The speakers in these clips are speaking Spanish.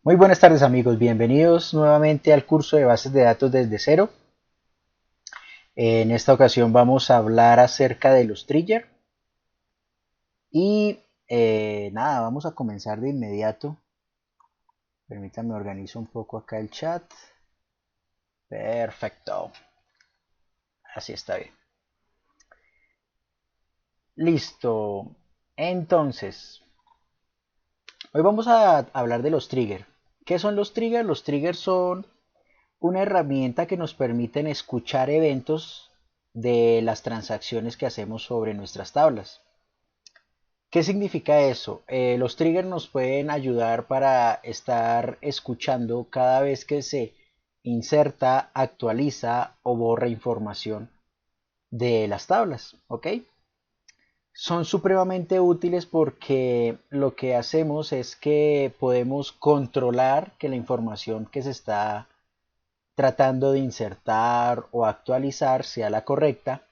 Muy buenas tardes amigos, bienvenidos nuevamente al curso de bases de datos desde cero. En esta ocasión vamos a hablar acerca de los triggers y nada, vamos a comenzar de inmediato. Permítanme organizo un poco acá el chat. Perfecto, así está bien. Listo, entonces, hoy vamos a hablar de los triggers. ¿Qué son los triggers? Los triggers son una herramienta que nos permiten escuchar eventos de las transacciones que hacemos sobre nuestras tablas. ¿Qué significa eso? Los triggers nos pueden ayudar para estar escuchando cada vez que se inserta, actualiza o borra información de las tablas, ¿ok? Son supremamente útiles porque lo que hacemos es que podemos controlar que la información que se está tratando de insertar o actualizar sea la correcta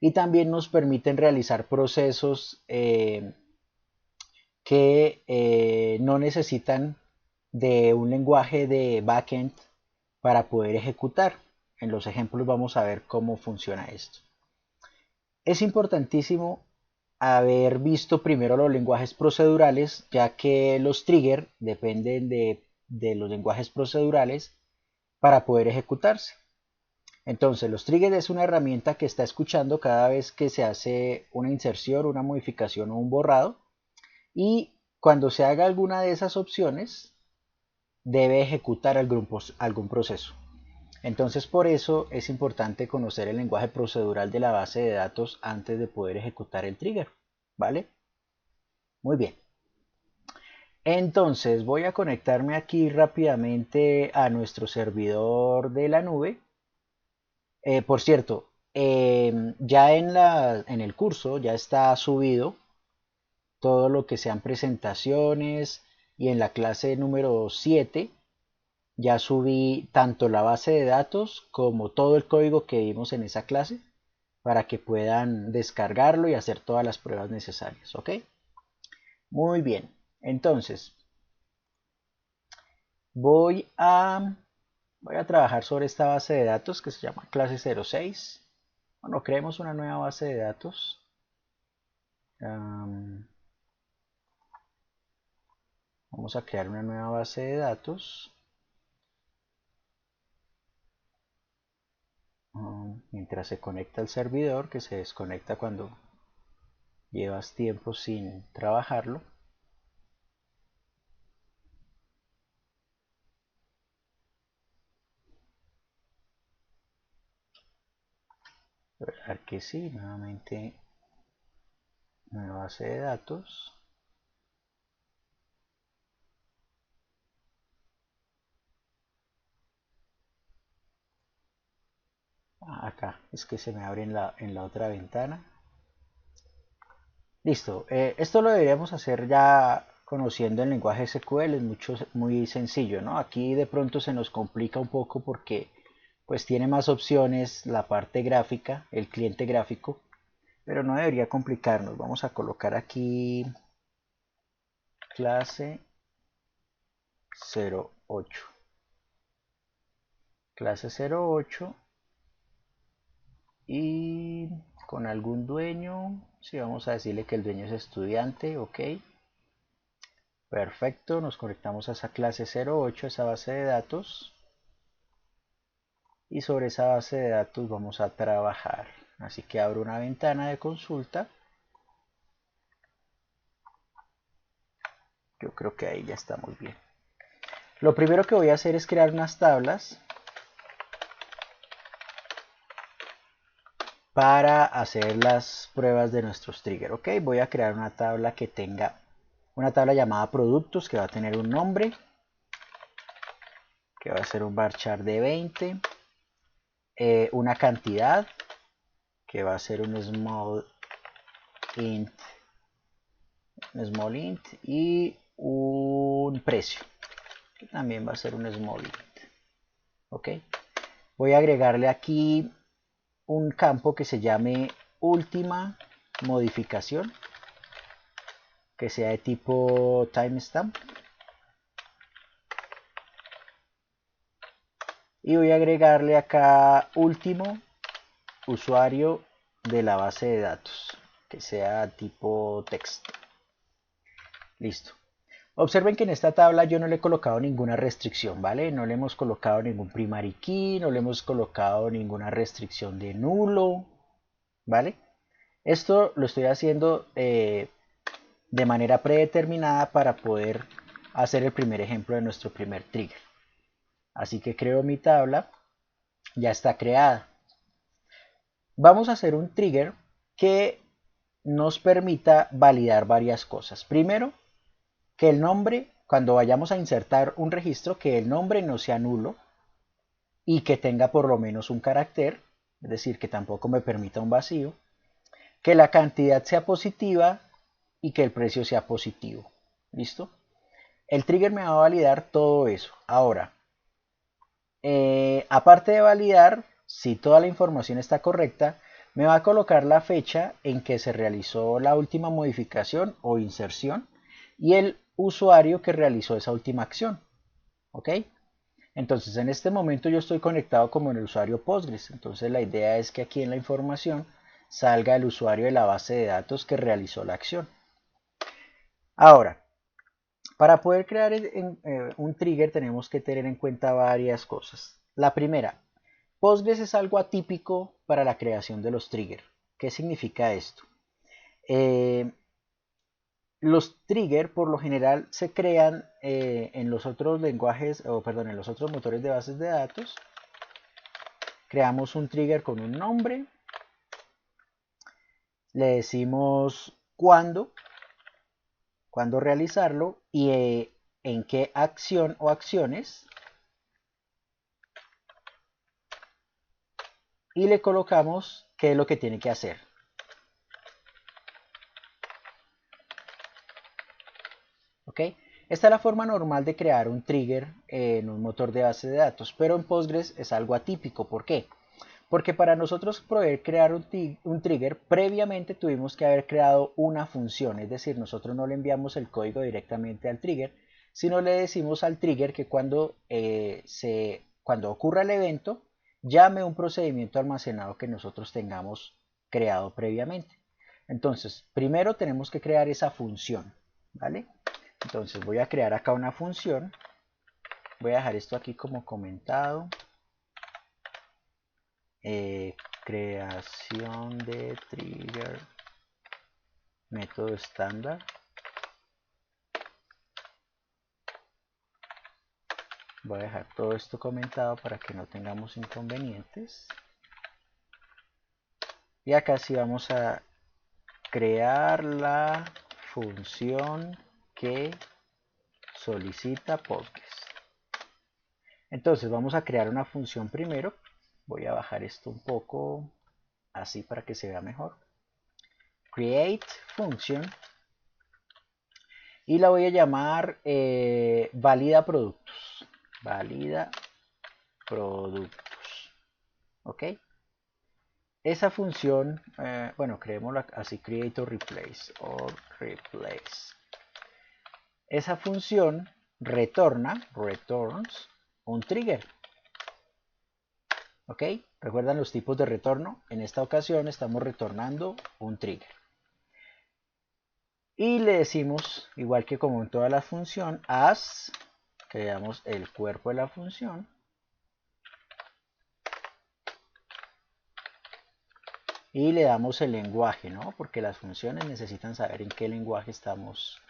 y también nos permiten realizar procesos que no necesitan de un lenguaje de backend para poder ejecutar. En los ejemplos vamos a ver cómo funciona esto. Es importantísimo haber visto primero los lenguajes procedurales, ya que los triggers dependen de los lenguajes procedurales para poder ejecutarse. Entonces, los triggers es una herramienta que está escuchando cada vez que se hace una inserción, una modificación o un borrado. Y cuando se haga alguna de esas opciones, debe ejecutar algún proceso. Entonces, por eso es importante conocer el lenguaje procedural de la base de datos antes de poder ejecutar el trigger. ¿Vale? Muy bien. Entonces, voy a conectarme aquí rápidamente a nuestro servidor de la nube. Por cierto, ya en el curso ya está subido todo lo que sean presentaciones y en la clase número 7 ya subí tanto la base de datos como todo el código que vimos en esa clase para que puedan descargarlo y hacer todas las pruebas necesarias, ¿ok? Muy bien, entonces voy a, voy a trabajar sobre esta base de datos que se llama clase 06. Bueno, creemos una nueva base de datos. Vamos a crear una nueva base de datos. Mientras se conecta el servidor, que se desconecta cuando llevas tiempo sin trabajarlo. Ver que sí, nuevamente nueva base de datos. Acá es que se me abre en la otra ventana. Listo, esto lo deberíamos hacer ya conociendo el lenguaje SQL, es muy sencillo, ¿no? Aquí de pronto se nos complica un poco porque pues tiene más opciones la parte gráfica, el cliente gráfico, pero no debería complicarnos. Vamos a colocar aquí clase 08. Clase 08 y con algún dueño, si vamos a decirle que el dueño es estudiante, ok. Perfecto, nos conectamos a esa clase 08, esa base de datos. Y sobre esa base de datos vamos a trabajar. Así que abro una ventana de consulta. Yo creo que ahí ya estamos bien. Lo primero que voy a hacer es crear unas tablas para hacer las pruebas de nuestros triggers. Ok, voy a crear una tabla que tenga una tabla llamada productos que va a tener un nombre, que va a ser un varchar de 20, una cantidad que va a ser un int, small int y un precio que también va a ser un small int. Ok, voy a agregarle aquí un campo que se llame última modificación, que sea de tipo timestamp. y voy a agregarle acá último usuario de la base de datos, que sea tipo texto. Listo. Observen que en esta tabla yo no le he colocado ninguna restricción, ¿vale? No le hemos colocado ningún primary key, no le hemos colocado ninguna restricción de nulo, ¿vale? Esto lo estoy haciendo de manera predeterminada para poder hacer el primer ejemplo de nuestro primer trigger. Así que creo mi tabla, ya está creada. Vamos a hacer un trigger que nos permita validar varias cosas. Primero, que el nombre, cuando vayamos a insertar un registro, que el nombre no sea nulo y que tenga por lo menos un carácter, es decir, que tampoco me permita un vacío, que la cantidad sea positiva y que el precio sea positivo. ¿Listo? El trigger me va a validar todo eso. Ahora, aparte de validar, si toda la información está correcta, me va a colocar la fecha en que se realizó la última modificación o inserción y el usuario que realizó esa última acción. ¿Ok? Entonces en este momento yo estoy conectado como en el usuario Postgres. Entonces la idea es que aquí en la información salga el usuario de la base de datos que realizó la acción. Ahora, para poder crear un trigger tenemos que tener en cuenta varias cosas. La primera, Postgres es algo atípico para la creación de los triggers. ¿Qué significa esto? Los triggers por lo general se crean en los otros lenguajes, o perdón, en los otros motores de bases de datos. Creamos un trigger con un nombre, le decimos cuándo realizarlo y en qué acción o acciones, y le colocamos qué es lo que tiene que hacer. ¿Ok? Esta es la forma normal de crear un trigger en un motor de base de datos, pero en Postgres es algo atípico. ¿Por qué? Porque para nosotros poder crear un trigger, previamente tuvimos que haber creado una función, es decir, nosotros no le enviamos el código directamente al trigger, sino le decimos al trigger que cuando ocurra el evento, llame un procedimiento almacenado que nosotros tengamos creado previamente. Entonces, primero tenemos que crear esa función, ¿vale? Entonces voy a crear acá una función, voy a dejar esto aquí como comentado. Creación de trigger, método estándar. Voy a dejar todo esto comentado para que no tengamos inconvenientes. Y acá sí vamos a crear la función que solicita Postgres. Entonces vamos a crear una función primero. Voy a bajar esto un poco así para que se vea mejor. Create function. Y la voy a llamar valida productos. Valida productos. ¿Ok? Esa función, bueno, creémosla así, create or replace. Esa función returns un trigger. ¿Ok? ¿Recuerdan los tipos de retorno? En esta ocasión estamos retornando un trigger. Y le decimos, igual que como en toda la función, as, creamos el cuerpo de la función. Y le damos el lenguaje, ¿no? Porque las funciones necesitan saber en qué lenguaje estamos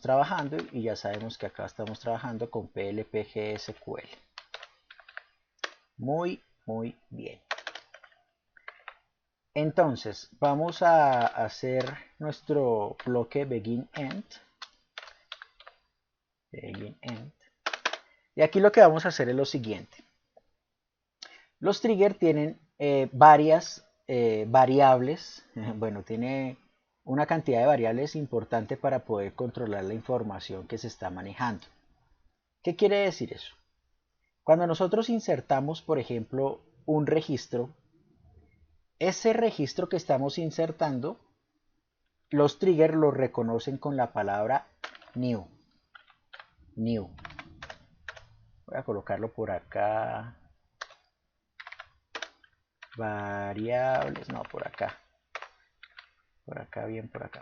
trabajando, y ya sabemos que acá estamos trabajando con PLPGSQL. Muy bien. Entonces vamos a hacer nuestro bloque begin-end. Y aquí lo que vamos a hacer es lo siguiente. Los triggers tienen varias variables. Bueno, tiene una cantidad de variables importante para poder controlar la información que se está manejando. ¿Qué quiere decir eso? Cuando nosotros insertamos, por ejemplo, un registro, ese registro que estamos insertando, los triggers lo reconocen con la palabra new. Voy a colocarlo por acá. Variables, no, por acá. Por acá, bien, por acá.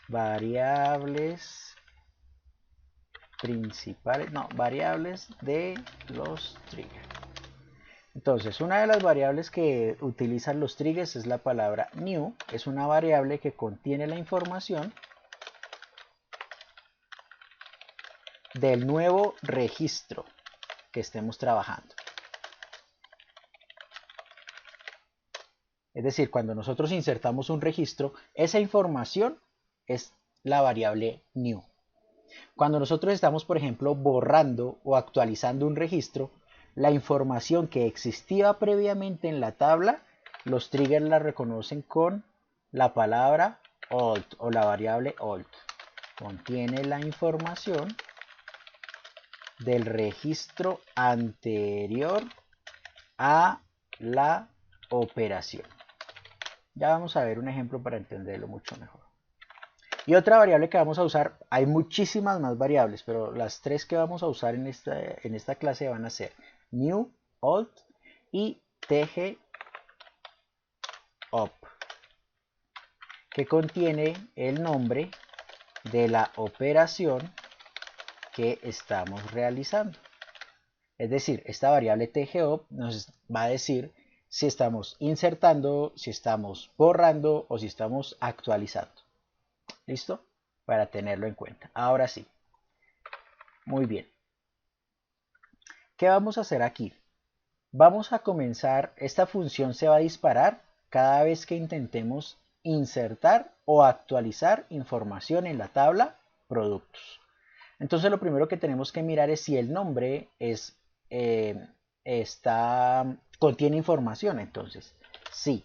Variables principales, no, variables de los triggers. Entonces, una de las variables que utilizan los triggers es la palabra new. Es una variable que contiene la información del nuevo registro que estemos trabajando. Es decir, cuando nosotros insertamos un registro, esa información es la variable new. Cuando nosotros estamos, por ejemplo, borrando o actualizando un registro, la información que existía previamente en la tabla, los triggers la reconocen con la palabra old o la variable old. Contiene la información del registro anterior a la operación. Ya vamos a ver un ejemplo para entenderlo mucho mejor. Y otra variable que vamos a usar, hay muchísimas más variables, pero las tres que vamos a usar en esta clase van a ser new, old y tg op, que contiene el nombre de la operación que estamos realizando. Es decir, esta variable tgop nos va a decir si estamos insertando, si estamos borrando o si estamos actualizando. ¿Listo? Para tenerlo en cuenta. Ahora sí. Muy bien. ¿Qué vamos a hacer aquí? Vamos a comenzar, esta función se va a disparar cada vez que intentemos insertar o actualizar información en la tabla productos. Entonces lo primero que tenemos que mirar es si el nombre contiene información. Entonces, si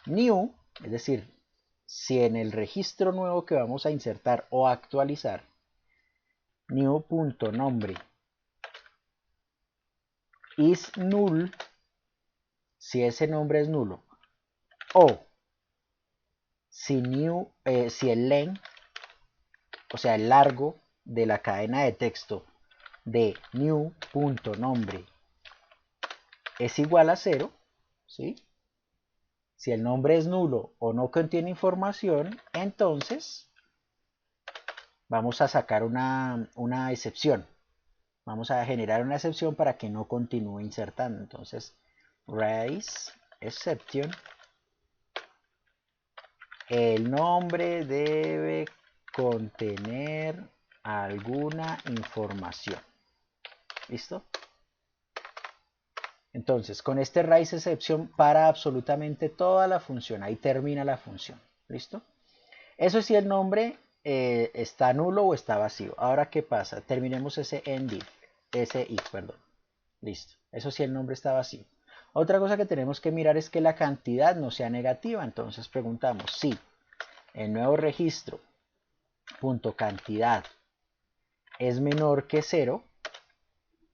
new, es decir, si en el registro nuevo que vamos a insertar o actualizar, new.nombre is null, si ese nombre es nulo, o si el len, o sea el largo de la cadena de texto de new.nombre es igual a 0, ¿sí? Si el nombre es nulo o no contiene información, entonces vamos a sacar una excepción. Vamos a generar una excepción para que no continúe insertando. Entonces, raise exception. El nombre debe contener alguna información. ¿Listo? Entonces, con este raise exception para absolutamente toda la función. Ahí termina la función. ¿Listo? Eso es si el nombre está nulo o está vacío. Ahora, ¿qué pasa? Terminemos ese if, perdón. Listo. Eso sí el nombre está vacío. Otra cosa que tenemos que mirar es que la cantidad no sea negativa. Entonces preguntamos si el nuevo registro punto cantidad es menor que 0,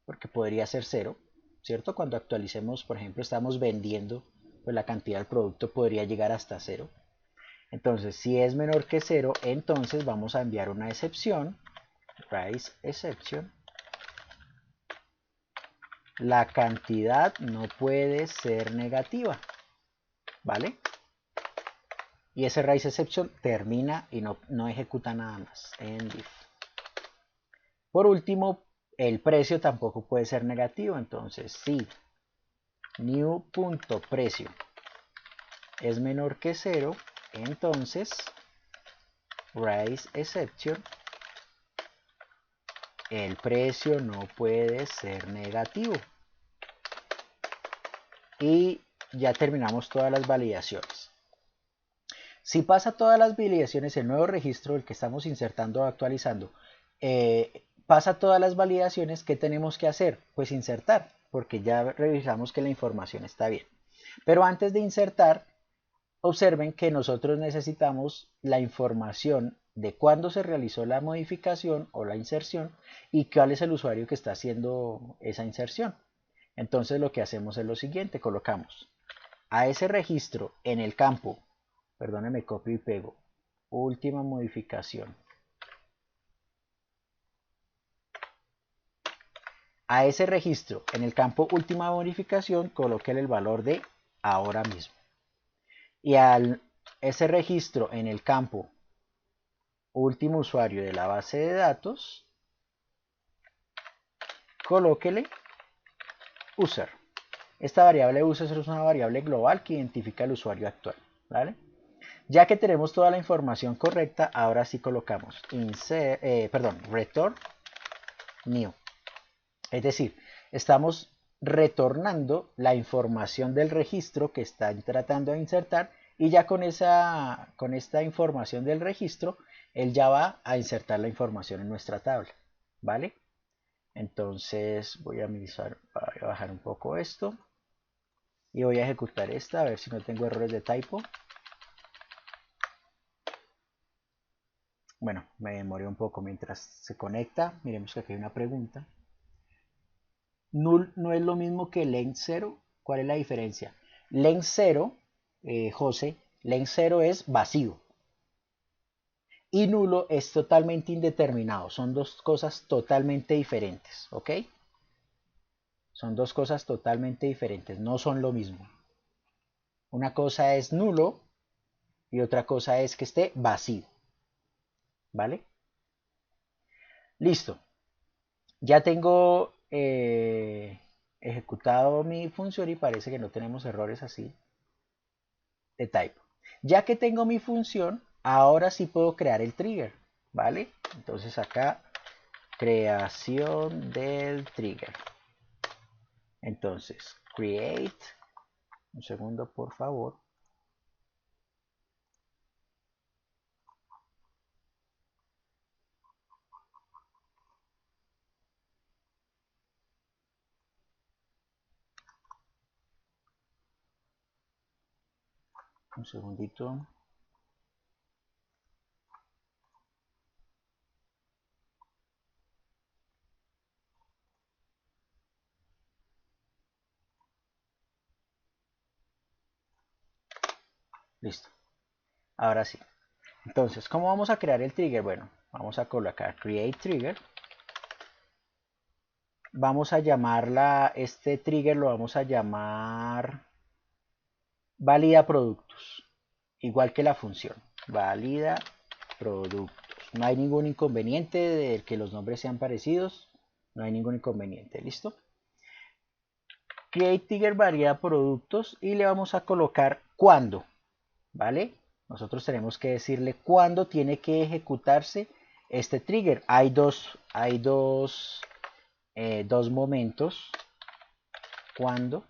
porque podría ser 0, ¿cierto? Cuando actualicemos, por ejemplo, estamos vendiendo, pues la cantidad del producto podría llegar hasta 0. Entonces, si es menor que 0, entonces vamos a enviar una excepción, raise exception. La cantidad no puede ser negativa, ¿vale? Y ese raise exception termina y no ejecuta nada más. End if. Por último, el precio tampoco puede ser negativo, entonces si new.precio es menor que 0, entonces raise exception, el precio no puede ser negativo. Y ya terminamos todas las validaciones. Si pasa todas las validaciones, el nuevo registro, el que estamos insertando o actualizando, pasa todas las validaciones, ¿qué tenemos que hacer? Pues insertar, porque ya revisamos que la información está bien. Pero antes de insertar, observen que nosotros necesitamos la información de cuándo se realizó la modificación o la inserción y cuál es el usuario que está haciendo esa inserción. Entonces lo que hacemos es lo siguiente, colocamos a ese registro en el campo, perdónenme, copio y pego, última modificación. A ese registro, en el campo última modificación, colóquele el valor de ahora mismo. Y a ese registro en el campo último usuario de la base de datos, colóquele user. Esta variable user es una variable global que identifica el usuario actual, ¿vale? Ya que tenemos toda la información correcta, ahora sí colocamos return new. Es decir, estamos retornando la información del registro que están tratando de insertar y ya con esta información del registro, él ya va a insertar la información en nuestra tabla, ¿vale? Entonces voy a bajar un poco esto y voy a ejecutar esta a ver si no tengo errores de typo. Bueno, me demoré un poco mientras se conecta. Miremos que aquí hay una pregunta. Null no es lo mismo que length 0. ¿Cuál es la diferencia? Length 0, José, length 0 es vacío. Y nulo es totalmente indeterminado. Son dos cosas totalmente diferentes, ¿ok? Son dos cosas totalmente diferentes. No son lo mismo. Una cosa es nulo y otra cosa es que esté vacío. ¿Vale? Listo. Ya tengo ejecutado mi función y parece que no tenemos errores así de typo. Ya que tengo mi función, ahora sí puedo crear el trigger, ¿vale? Entonces acá, creación del trigger. Entonces, create, un segundo por favor. Un segundito. Listo. Ahora sí. Entonces, ¿cómo vamos a crear el trigger? Bueno, vamos a colocar create trigger. Vamos a llamarla, este trigger lo vamos a llamar valida productos. Igual que la función. Valida productos. No hay ningún inconveniente de que los nombres sean parecidos. No hay ningún inconveniente. ¿Listo? Create trigger valida productos y le vamos a colocar cuándo. ¿Vale? Nosotros tenemos que decirle cuándo tiene que ejecutarse este trigger. Hay dos momentos. Cuando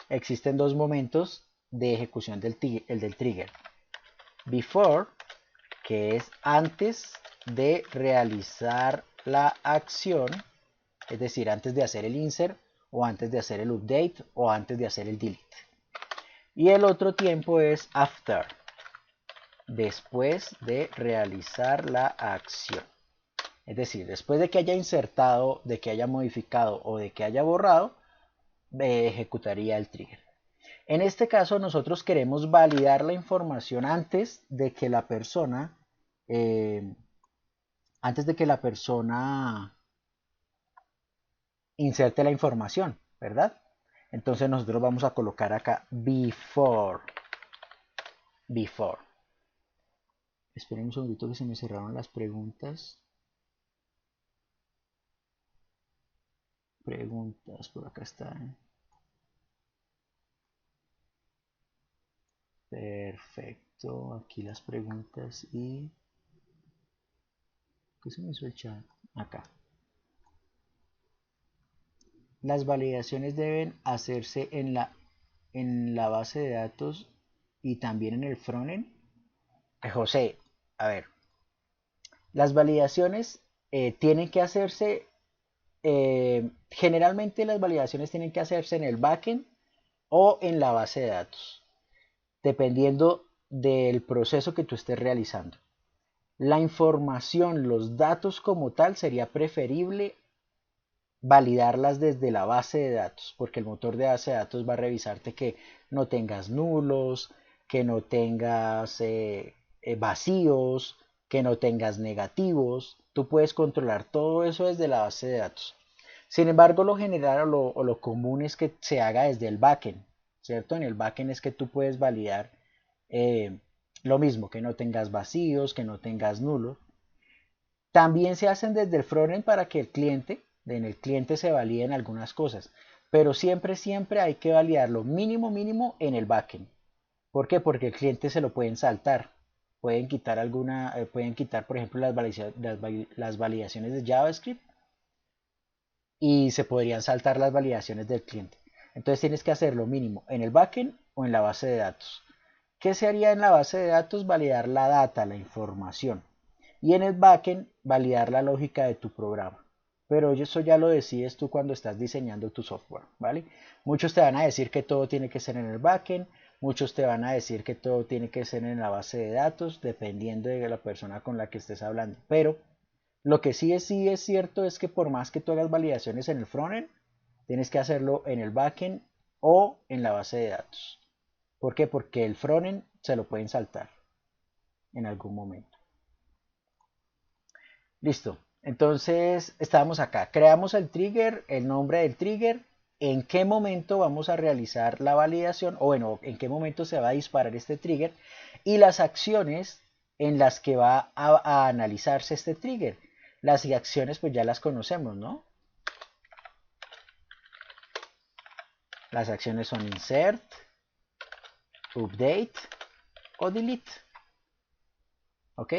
existen dos momentos de ejecución del trigger. Before, que es antes de realizar la acción, es decir, antes de hacer el insert o antes de hacer el update o antes de hacer el delete. Y el otro tiempo es after, después de realizar la acción. Es decir, después de que haya insertado, de que haya modificado o de que haya borrado, ejecutaría el trigger. En este caso nosotros queremos validar la información antes de que la persona inserte la información, ¿verdad? Entonces nosotros vamos a colocar acá before. Esperen un segundito que se me cerraron las preguntas. Por acá están. Perfecto, aquí las preguntas y... ¿Qué se me hizo el chat? Acá. Las validaciones deben hacerse en la base de datos y también en el frontend. José, a ver, las validaciones tienen que hacerse, generalmente las validaciones tienen que hacerse en el backend o en la base de datos, dependiendo del proceso que tú estés realizando. La información, los datos como tal, sería preferible validarlas desde la base de datos, porque el motor de base de datos va a revisarte que no tengas nulos, que no tengas vacíos, que no tengas negativos. Tú puedes controlar todo eso desde la base de datos. Sin embargo, lo general o lo común es que se haga desde el backend, ¿cierto? En el backend es que tú puedes validar lo mismo, que no tengas vacíos, que no tengas nulos. También se hacen desde el frontend para que en el cliente se validen algunas cosas, pero siempre hay que validar lo mínimo en el backend. ¿Por qué? Porque el cliente se lo pueden saltar. Pueden quitar, por ejemplo, las validaciones de JavaScript y se podrían saltar las validaciones del cliente. Entonces tienes que hacer lo mínimo en el backend o en la base de datos. ¿Qué se haría en la base de datos? Validar la data, la información. Y en el backend, validar la lógica de tu programa. Pero eso ya lo decides tú cuando estás diseñando tu software, ¿vale? Muchos te van a decir que todo tiene que ser en el backend, muchos te van a decir que todo tiene que ser en la base de datos, dependiendo de la persona con la que estés hablando. Pero lo que sí es cierto es que por más que tú hagas validaciones en el frontend, tienes que hacerlo en el backend o en la base de datos. ¿Por qué? Porque el frontend se lo pueden saltar en algún momento. Listo. Entonces estábamos acá. Creamos el trigger, el nombre del trigger, en qué momento vamos a realizar la validación, o bueno, en qué momento se va a disparar este trigger, y las acciones en las que va a analizarse este trigger. Las acciones pues ya las conocemos, ¿no? Las acciones son insert, update o delete. ¿Ok?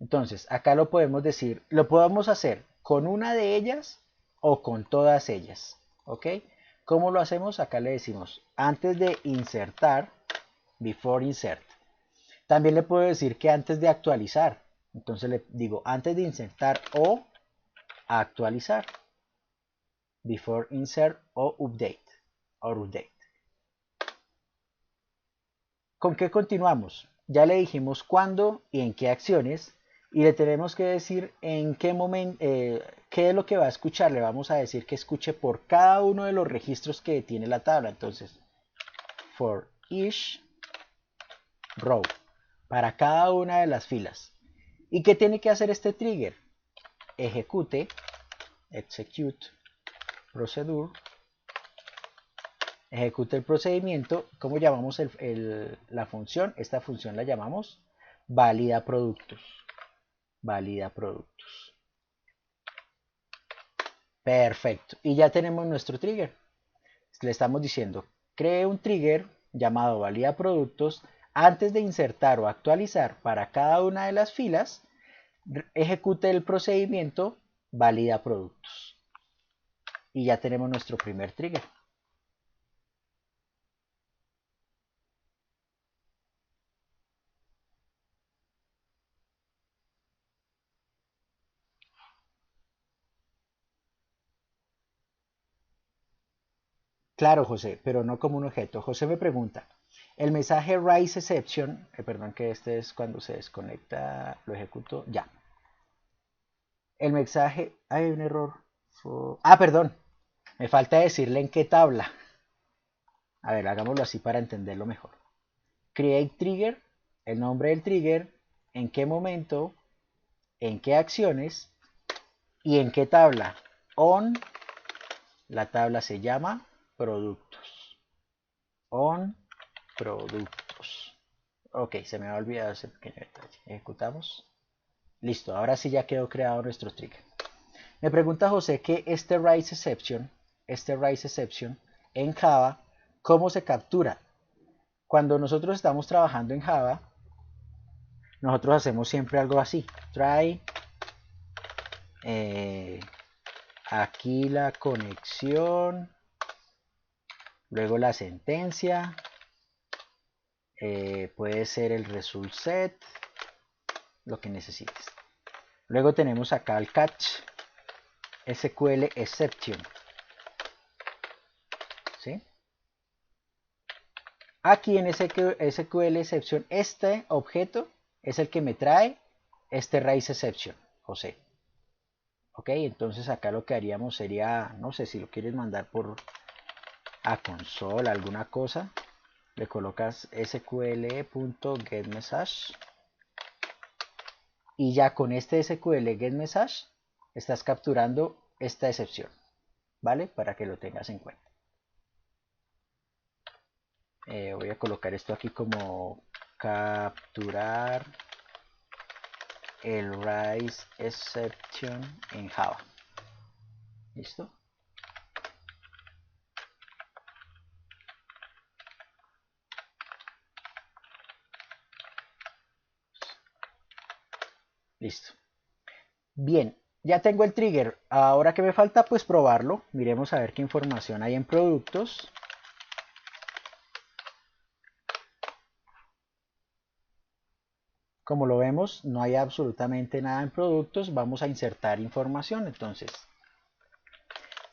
Entonces, acá lo podemos decir, lo podemos hacer con una de ellas o con todas ellas. ¿Ok? ¿Cómo lo hacemos? Acá le decimos, antes de insertar, before insert. También le puedo decir que antes de actualizar. Entonces le digo, antes de insertar o actualizar. Before insert o update. Or update. ¿Con qué continuamos? Ya le dijimos cuándo y en qué acciones y le tenemos que decir en qué momento, qué es lo que va a escuchar. Le vamos a decir que escuche por cada uno de los registros que tiene la tabla. Entonces, for each row, para cada una de las filas. ¿Y qué tiene que hacer este trigger? Execute procedure, ejecute el procedimiento. ¿Cómo llamamos la función? Esta función la llamamos valida productos. Valida productos. Perfecto. Y ya tenemos nuestro trigger. Le estamos diciendo, cree un trigger llamado valida productos antes de insertar o actualizar para cada una de las filas. Ejecute el procedimiento valida productos. Y ya tenemos nuestro primer trigger. Claro, José, pero no como un objeto. José me pregunta, el mensaje raise exception, perdón que este es cuando se desconecta, lo ejecuto, ya. El mensaje, hay un error. Perdón, me falta decirle en qué tabla. A ver, hagámoslo así para entenderlo mejor. Create trigger, el nombre del trigger, en qué momento, en qué acciones y en qué tabla. On, la tabla se llama productos. On productos. Ok, se me ha olvidado ese pequeño detalle. Ejecutamos. Listo, ahora sí ya quedó creado nuestro trigger. Me pregunta José que este raise exception en Java, ¿cómo se captura? Cuando nosotros estamos trabajando en Java, nosotros hacemos siempre algo así. Try aquí la conexión, luego la sentencia, puede ser el result set, lo que necesites. Luego tenemos acá el catch, SQL exception. ¿Sí? Aquí en SQL exception, este objeto es el que me trae este raise exception, José. Ok, entonces acá lo que haríamos sería, no sé si lo quieres mandar por a console, alguna cosa, le colocas sql.getMessage y ya con este SQL getMessage estás capturando esta excepción, ¿vale? Para que lo tengas en cuenta. Voy a colocar esto aquí como capturar el rise exception en Java. ¿Listo? Listo. Bien, ya tengo el trigger. Ahora que me falta, pues probarlo. Miremos a ver qué información hay en productos. Como lo vemos, no hay absolutamente nada en productos. Vamos a insertar información. Entonces,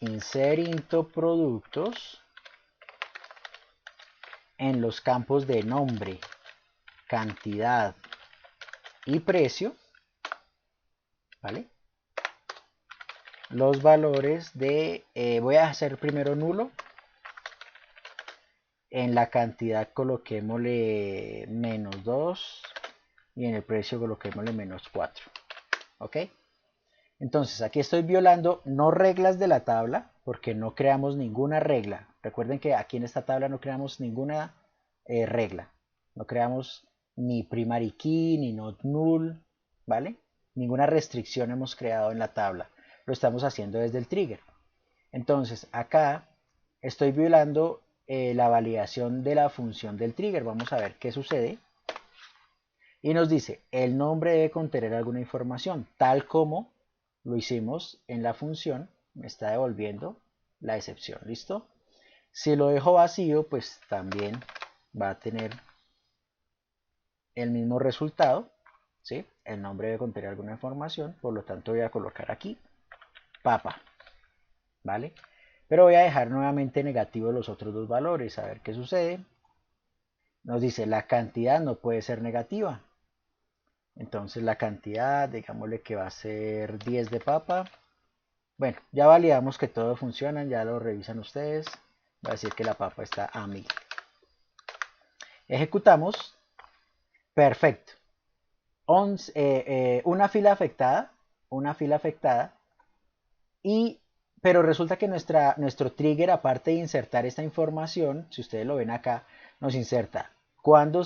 insert into productos en los campos de nombre, cantidad y precio, ¿vale? Los valores de, voy a hacer primero nulo. En la cantidad coloquémosle -2 y en el precio coloquémosle -4. ¿Ok? Entonces aquí estoy violando no reglas de la tabla porque no creamos ninguna regla. Recuerden que aquí en esta tabla no creamos ninguna regla. No creamos ni primary key ni not null, ¿vale? Ninguna restricción hemos creado en la tabla. Lo estamos haciendo desde el trigger. Entonces acá estoy violando la validación de la función del trigger. Vamos a ver qué sucede. Y nos dice, el nombre debe contener alguna información, tal como lo hicimos en la función, me está devolviendo la excepción, ¿listo? Si lo dejo vacío, pues también va a tener el mismo resultado, ¿sí? El nombre debe contener alguna información, por lo tanto voy a colocar aquí papa, ¿vale? Pero voy a dejar nuevamente negativo los otros dos valores, a ver qué sucede. Nos dice, la cantidad no puede ser negativa. Entonces la cantidad, digámosle que va a ser 10 de papa. Bueno, ya validamos que todo funciona, ya lo revisan ustedes. Va a decir que la papa está a 1000. Ejecutamos. Perfecto. Una fila afectada. Pero resulta que nuestro trigger, aparte de insertar esta información, si ustedes lo ven acá, nos inserta cuándo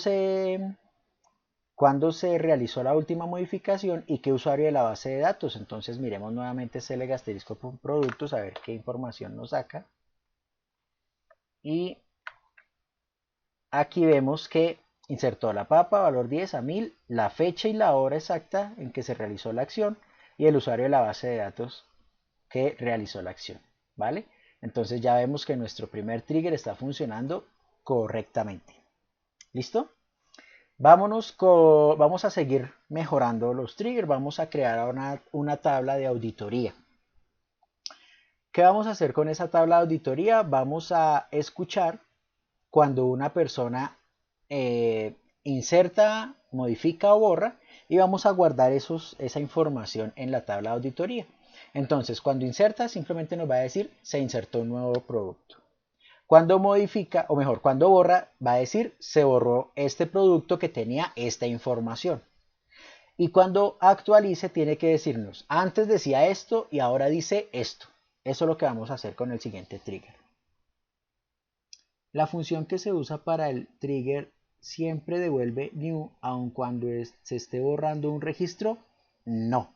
se realizó la última modificación y qué usuario de la base de datos. Entonces miremos nuevamente CLG asterisco productos a ver qué información nos saca. Y aquí vemos que insertó la papa, valor 10 a 1000, la fecha y la hora exacta en que se realizó la acción y el usuario de la base de datos que realizó la acción, ¿vale? Entonces ya vemos que nuestro primer trigger está funcionando correctamente. ¿Listo? Vamos a seguir mejorando los triggers. Vamos a crear una tabla de auditoría. ¿Qué vamos a hacer con esa tabla de auditoría? Vamos a escuchar cuando una persona inserta, modifica o borra y vamos a guardar esa información en la tabla de auditoría. Entonces, cuando inserta, simplemente nos va a decir se insertó un nuevo producto. Cuando modifica, o mejor, cuando borra, va a decir se borró este producto que tenía esta información. Y cuando actualice, tiene que decirnos antes decía esto y ahora dice esto. Eso es lo que vamos a hacer con el siguiente trigger. La función que se usa para el trigger siempre devuelve new aun cuando se esté borrando un registro. No.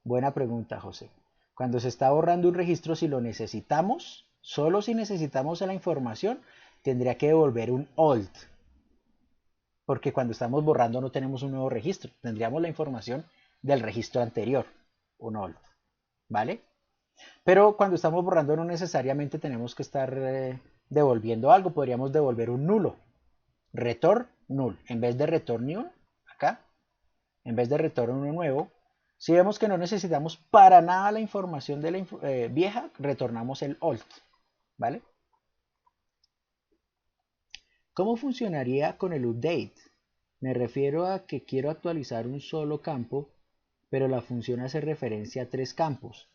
Buena pregunta, José. Cuando se está borrando un registro, si lo necesitamos, solo si necesitamos la información, tendría que devolver un old. Porque cuando estamos borrando no tenemos un nuevo registro. Tendríamos la información del registro anterior, un old. ¿Vale? Pero cuando estamos borrando no necesariamente tenemos que estar devolviendo algo. Podríamos devolver un nulo. Return null. En vez de return new, acá, en vez de return uno nuevo, si vemos que no necesitamos para nada la información de la vieja, retornamos el old, ¿vale? ¿Cómo funcionaría con el update? Me refiero a que quiero actualizar un solo campo, pero la función hace referencia a 3 campos.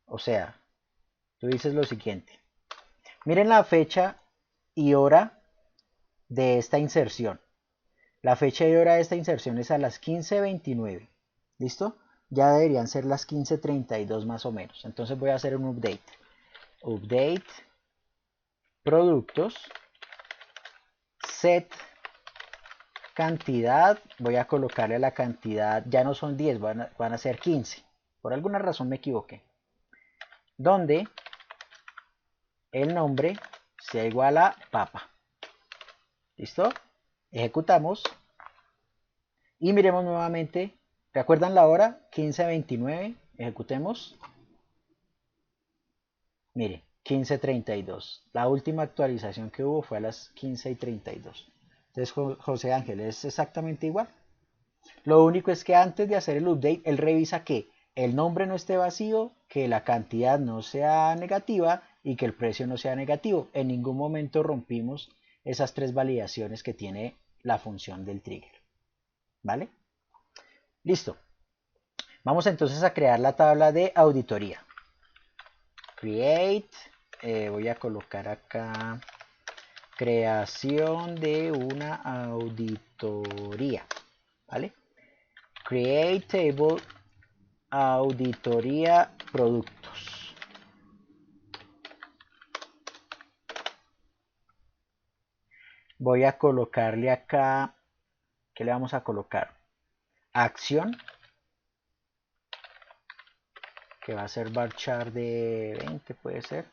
O sea, tú dices lo siguiente. Miren la fecha y hora de esta inserción. La fecha y hora de esta inserción es a las 15:29. ¿Listo? Ya deberían ser las 15:32 más o menos. Entonces voy a hacer un update. Update productos, set cantidad, voy a colocarle la cantidad, ya no son 10, van a ser 15. Por alguna razón me equivoqué. Donde el nombre sea igual a papa. ¿Listo? Ejecutamos. Y miremos nuevamente. ¿Recuerdan la hora? 15:29. Ejecutemos. Mire, 15:32. La última actualización que hubo fue a las 15:32. Entonces, José Ángel, es exactamente igual. Lo único es que antes de hacer el update, él revisa que el nombre no esté vacío, que la cantidad no sea negativa y que el precio no sea negativo. En ningún momento rompimos esas tres validaciones que tiene la función del trigger. ¿Vale? Listo. Vamos entonces a crear la tabla de auditoría. Create. Voy a colocar acá creación de una auditoría. ¿Vale? Create table auditoría productos. Voy a colocarle acá, ¿qué le vamos a colocar? Acción, que va a ser varchar de 20, puede ser.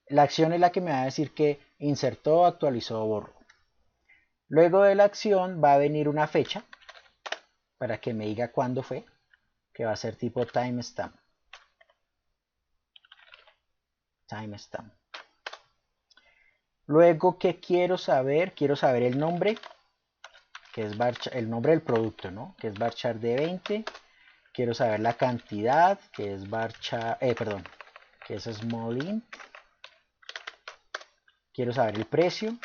La acción es la que me va a decir que insertó, actualizó o borró. Luego de la acción va a venir una fecha para que me diga cuándo fue, que va a ser tipo timestamp. Timestamp. Luego, ¿qué quiero saber? Quiero saber el nombre, que es el nombre del producto, ¿no? Que es varchar de 20. Quiero saber la cantidad, que es varchar, que es small int. Quiero saber el precio,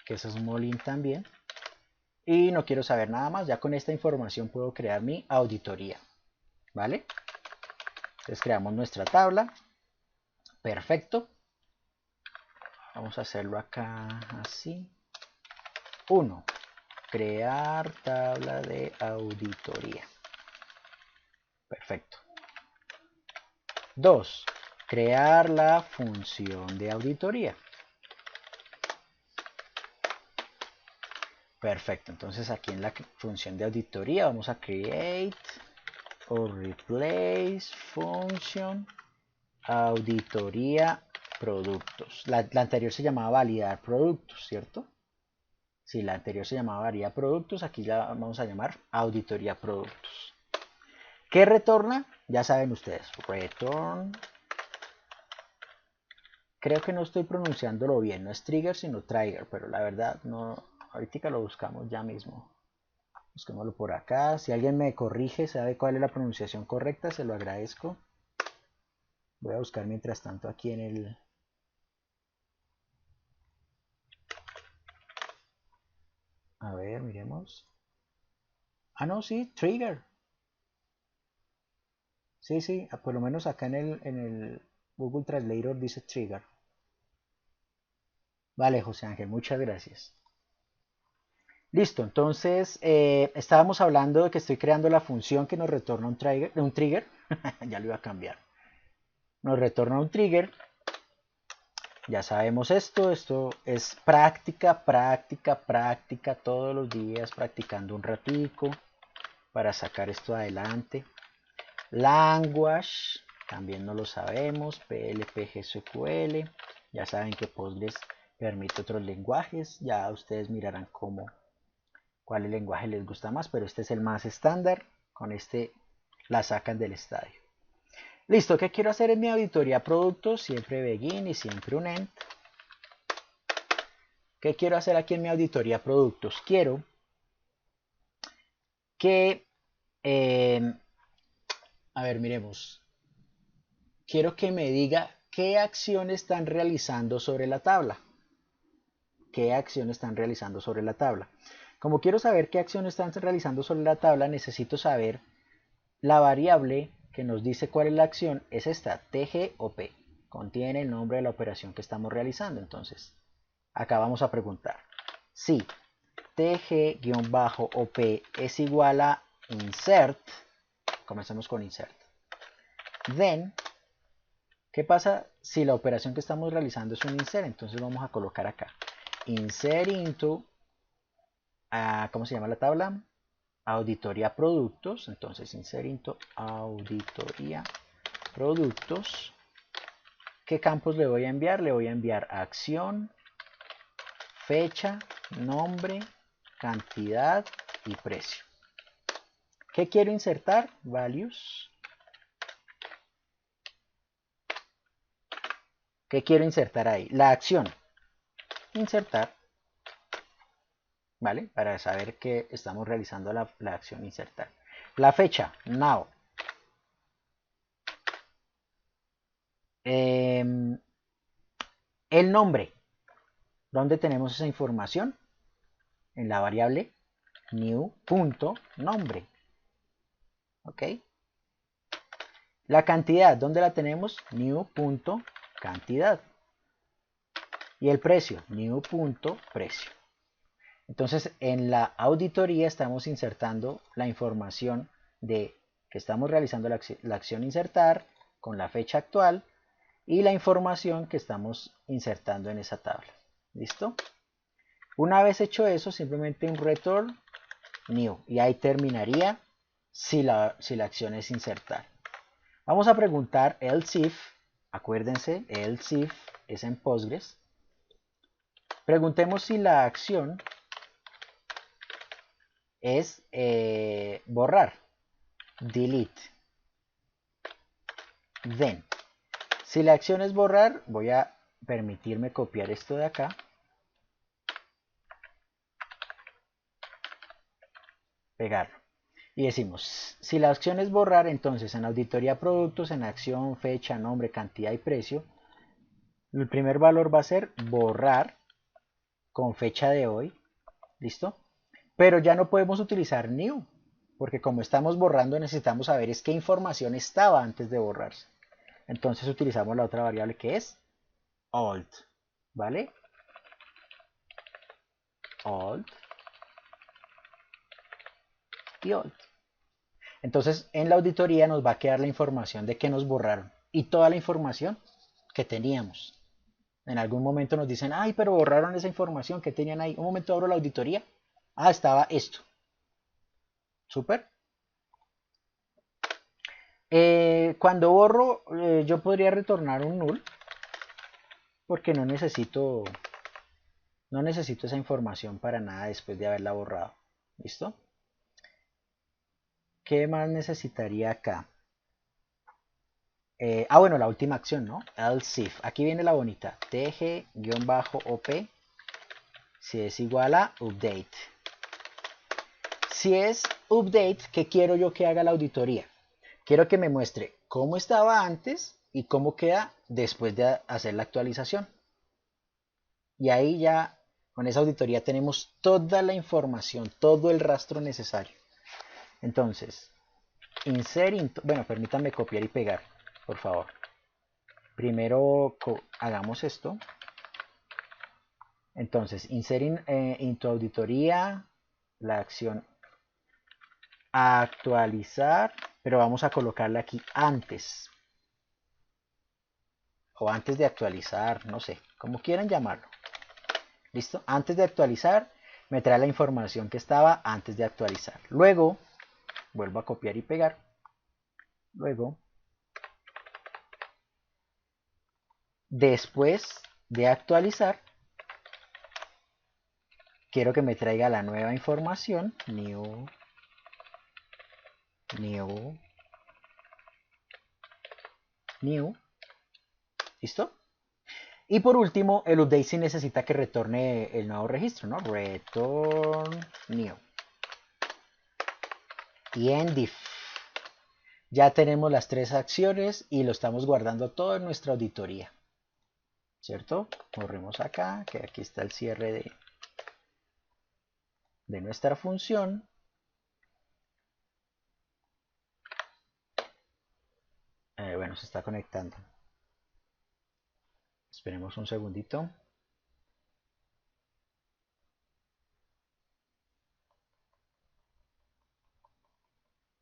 que es small int también. Y no quiero saber nada más. Ya con esta información puedo crear mi auditoría. ¿Vale? Entonces creamos nuestra tabla. Perfecto. Vamos a hacerlo acá así. 1. Crear tabla de auditoría. Perfecto. 2. Crear la función de auditoría. Perfecto. Entonces aquí en la función de auditoría vamos a create o replace function auditoría productos. La anterior se llamaba validar productos, ¿cierto? Si la anterior se llamaba validar productos, aquí la vamos a llamar auditoría productos. ¿Qué retorna? Ya saben ustedes. Return. Creo que no estoy pronunciándolo bien. No es trigger, sino trigger. Pero la verdad, no. Ahorita lo buscamos ya mismo. Busquémoslo por acá. Si alguien me corrige, sabe cuál es la pronunciación correcta, se lo agradezco. Voy a buscar mientras tanto aquí en el... A ver, miremos. Ah, no, sí, trigger. Sí, sí, por lo menos acá en el Google Translator dice trigger. Vale, José Ángel, muchas gracias. Listo, entonces estábamos hablando de que estoy creando la función que nos retorna un trigger. Ya lo iba a cambiar. Nos retorna un trigger. Ya sabemos esto es práctica, práctica, práctica, todos los días practicando un ratico para sacar esto adelante. Language, también no lo sabemos, PLP, SQL, ya saben que Postgres permite otros lenguajes, ya ustedes mirarán cuál lenguaje les gusta más, pero este es el más estándar, con este la sacan del estadio. Listo, ¿qué quiero hacer en mi auditoría productos? Siempre begin y siempre un end. ¿Qué quiero hacer aquí en mi auditoría productos? Quiero que, a ver, miremos. Quiero que me diga qué acción están realizando sobre la tabla. ¿Qué acción están realizando sobre la tabla? Como quiero saber qué acción están realizando sobre la tabla, necesito saber la variable que nos dice cuál es la acción. Es esta, TGOP. Contiene el nombre de la operación que estamos realizando. Entonces, acá vamos a preguntar si TG-OP es igual a insert, comencemos con insert, then, ¿qué pasa si la operación que estamos realizando es un insert? Entonces vamos a colocar acá, insert into, ¿cómo se llama la tabla? Auditoría productos, entonces insert into auditoría productos. ¿Qué campos le voy a enviar? Le voy a enviar acción, fecha, nombre, cantidad y precio. ¿Qué quiero insertar? Values. ¿Qué quiero insertar ahí? La acción. Insertar. ¿Vale? Para saber que estamos realizando la acción insertar. La fecha. Now. El nombre. ¿Dónde tenemos esa información? En la variable new.nombre. ¿Ok? La cantidad, ¿dónde la tenemos? New.cantidad. Y el precio, new.precio. Entonces, en la auditoría estamos insertando la información de que estamos realizando la acción insertar con la fecha actual y la información que estamos insertando en esa tabla. ¿Listo? Una vez hecho eso, simplemente un return new. Y ahí terminaría si la acción es insertar. Vamos a preguntar else if, acuérdense, else if es en Postgres. Preguntemos si la acción es borrar, delete. Then, si la acción es borrar, voy a permitirme copiar esto de acá. Pegarlo. Y decimos, si la acción es borrar, entonces en auditoría productos, en acción, fecha, nombre, cantidad y precio, el primer valor va a ser borrar con fecha de hoy. ¿Listo? Pero ya no podemos utilizar new, porque como estamos borrando necesitamos saber es qué información estaba antes de borrarse. Entonces utilizamos la otra variable que es old, ¿vale? Old y old. Entonces en la auditoría nos va a quedar la información de que nos borraron y toda la información que teníamos. En algún momento nos dicen, ay, pero borraron esa información que tenían ahí. Un momento abro la auditoría. Ah, estaba esto. Súper. Cuando borro, yo podría retornar un null porque no necesito esa información para nada después de haberla borrado. ¿Listo? ¿Qué más necesitaría acá? Bueno, la última acción, ¿no? Else if. Aquí viene la bonita. tg-op si es igual a update. Si es update, ¿qué quiero yo que haga la auditoría? Quiero que me muestre cómo estaba antes y cómo queda después de hacer la actualización. Y ahí ya con esa auditoría tenemos toda la información, todo el rastro necesario. Entonces, insert, bueno, permítanme copiar y pegar, por favor. Primero hagamos esto. Entonces, insert into auditoría, la acción actualizar, pero vamos a colocarla aquí antes. O antes de actualizar, no sé, como quieran llamarlo. ¿Listo? Antes de actualizar, me trae la información que estaba antes de actualizar. Luego, vuelvo a copiar y pegar. Luego, después de actualizar, quiero que me traiga la nueva información. New. ¿Listo? Y por último, el update sí necesita que retorne el nuevo registro, ¿no? Return new. Y en diff. Ya tenemos las tres acciones y lo estamos guardando todo en nuestra auditoría. ¿Cierto? Corremos acá, que aquí está el cierre de nuestra función. Bueno, se está conectando. Esperemos un segundito.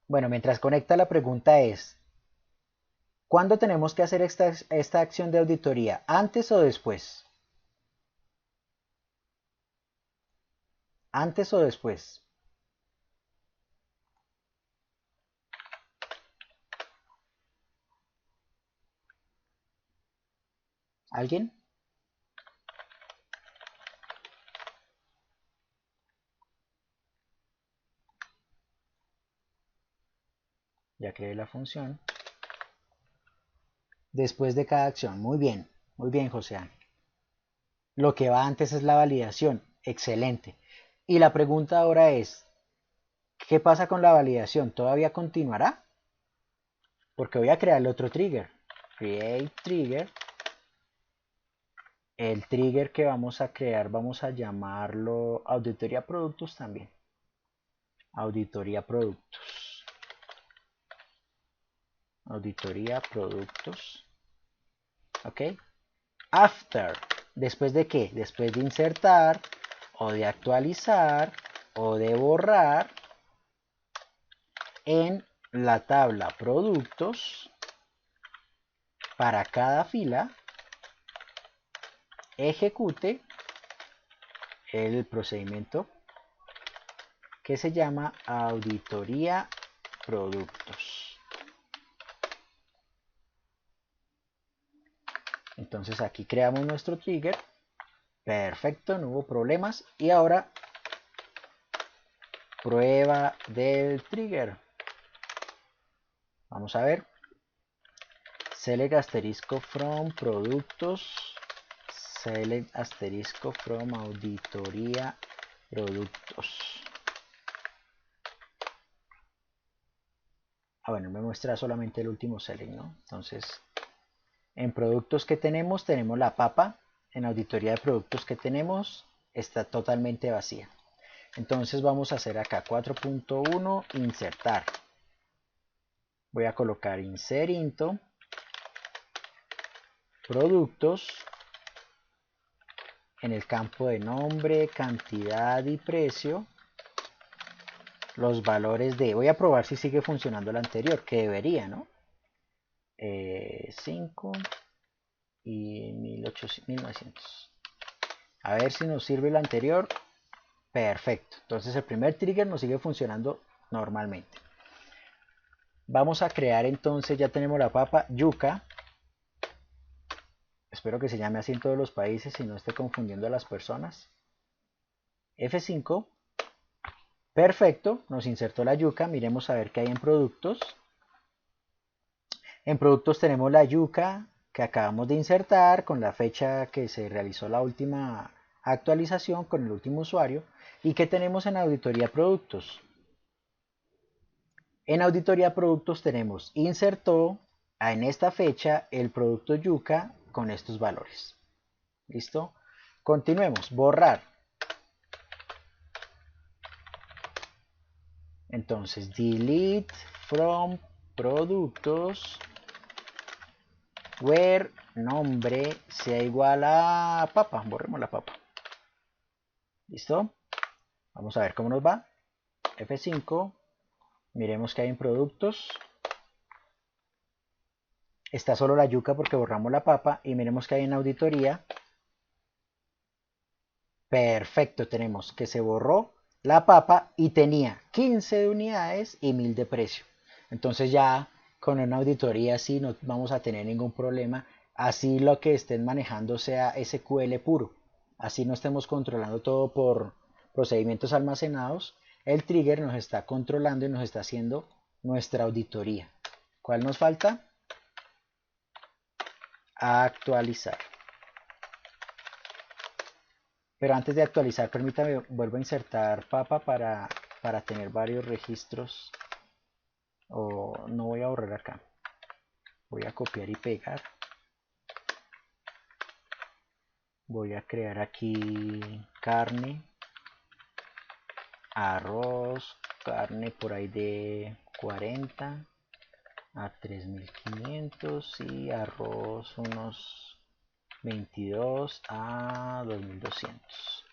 Bueno, mientras conecta la pregunta es, ¿cuándo tenemos que hacer esta acción de auditoría? ¿Antes o después? ¿Antes o después? ¿Alguien? Ya creé la función. Después de cada acción. Muy bien, José Ángel. Lo que va antes es la validación. Excelente. Y la pregunta ahora es, ¿qué pasa con la validación? ¿Todavía continuará? Porque voy a crear el otro trigger. Create trigger. El trigger que vamos a crear, vamos a llamarlo auditoría productos también. Auditoría productos. Auditoría productos. ¿Ok? After. ¿Después de qué? Después de insertar o de actualizar o de borrar en la tabla productos para cada fila, ejecute el procedimiento que se llama auditoría productos. Entonces aquí creamos nuestro trigger. Perfecto, no hubo problemas. Y ahora prueba del trigger. Vamos a ver. Select asterisco from productos. Select asterisco from auditoría productos. Ah, bueno, me muestra solamente el último select, ¿no? Entonces, en productos que tenemos la papa. En auditoría de productos que tenemos está totalmente vacía. Entonces vamos a hacer acá 4.1 insertar. Voy a colocar insert into productos en el campo de nombre, cantidad y precio. Los valores de, voy a probar si sigue funcionando el anterior, que debería, ¿no? 5 y 1800, 1900. A ver si nos sirve el anterior. Perfecto. Entonces el primer trigger nos sigue funcionando normalmente. Vamos a crear entonces, ya tenemos la papa yuca. Espero que se llame así en todos los países y no esté confundiendo a las personas. F5. Perfecto, nos insertó la yuca. Miremos a ver qué hay en productos. En productos tenemos la yuca que acabamos de insertar con la fecha que se realizó la última actualización con el último usuario. ¿Y qué tenemos en auditoría productos? En auditoría productos tenemos insertó en esta fecha el producto yuca con estos valores. ¿Listo? Continuemos. Borrar. Entonces, delete from productos where nombre sea igual a papa. Borremos la papa. ¿Listo? Vamos a ver cómo nos va. F5. Miremos que hay en productos. Está solo la yuca porque borramos la papa. Y miremos que hay en auditoría. Perfecto, tenemos que se borró la papa y tenía 15 de unidades y 1000 de precio. Entonces ya con una auditoría así no vamos a tener ningún problema. Así lo que estén manejando sea SQL puro. Así no estemos controlando todo por procedimientos almacenados. El trigger nos está controlando y nos está haciendo nuestra auditoría. ¿Cuál nos falta? Actualizar. Pero antes de actualizar, permítame, vuelvo a insertar papa para tener varios registros. O no voy a borrar acá. Voy a copiar y pegar. Voy a crear aquí carne, arroz, carne por ahí de 40 a 3500 y arroz unos 22 a 2200.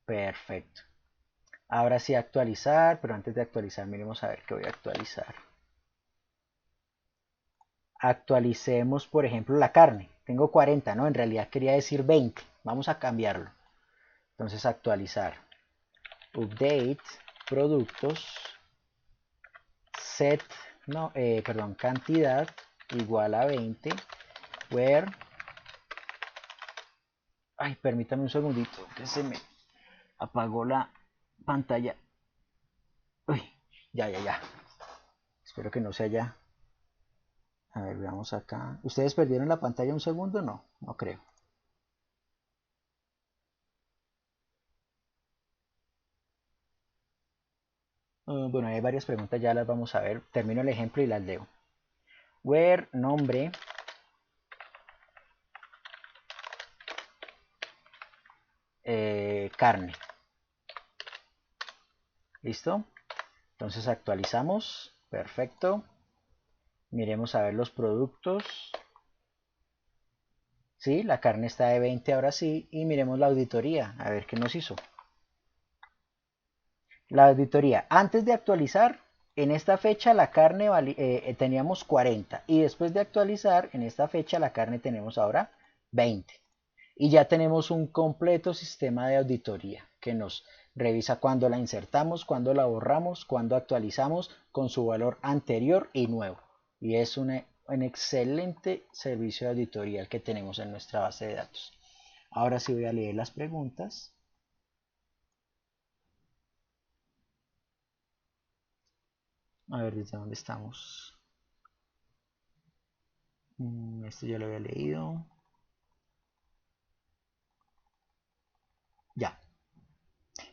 Perfecto. Ahora sí actualizar, pero antes de actualizar, miremos a ver qué voy a actualizar. Actualicemos, por ejemplo, la carne. Tengo 40, ¿no? En realidad quería decir 20. Vamos a cambiarlo. Entonces actualizar. Update, productos, set, no, perdón, cantidad igual a 20. Where, ay, permítame un segundito, que se me apagó la pantalla. Uy, ya. Espero que no se haya. A ver, veamos acá. ¿Ustedes perdieron la pantalla un segundo? No, no creo. Bueno, hay varias preguntas, ya las vamos a ver. Termino el ejemplo y las leo. Where, nombre. Carne. ¿Listo? Entonces actualizamos. Perfecto. Miremos a ver los productos. Sí, la carne está de 20 ahora sí. Y miremos la auditoría. A ver qué nos hizo. La auditoría. Antes de actualizar, en esta fecha la carne teníamos 40. Y después de actualizar, en esta fecha la carne tenemos ahora 20. Y ya tenemos un completo sistema de auditoría que nos revisa cuando la insertamos, cuando la borramos, cuando actualizamos con su valor anterior y nuevo. Y es un excelente servicio de auditoría el que tenemos en nuestra base de datos. Ahora sí voy a leer las preguntas. A ver desde dónde estamos. Esto ya lo había leído. Ya.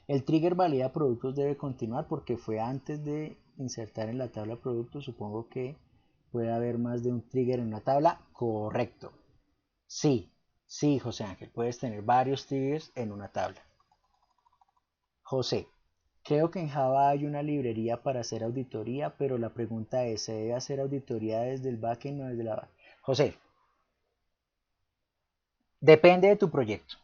El trigger valida productos debe continuar porque fue antes de insertar en la tabla productos. Supongo que puede haber más de un trigger en una tabla. Correcto. Sí, sí, José Ángel. Puedes tener varios triggers en una tabla. José, creo que en Java hay una librería para hacer auditoría, pero la pregunta es, ¿se debe hacer auditoría desde el backend o desde la base? José, depende de tu proyecto.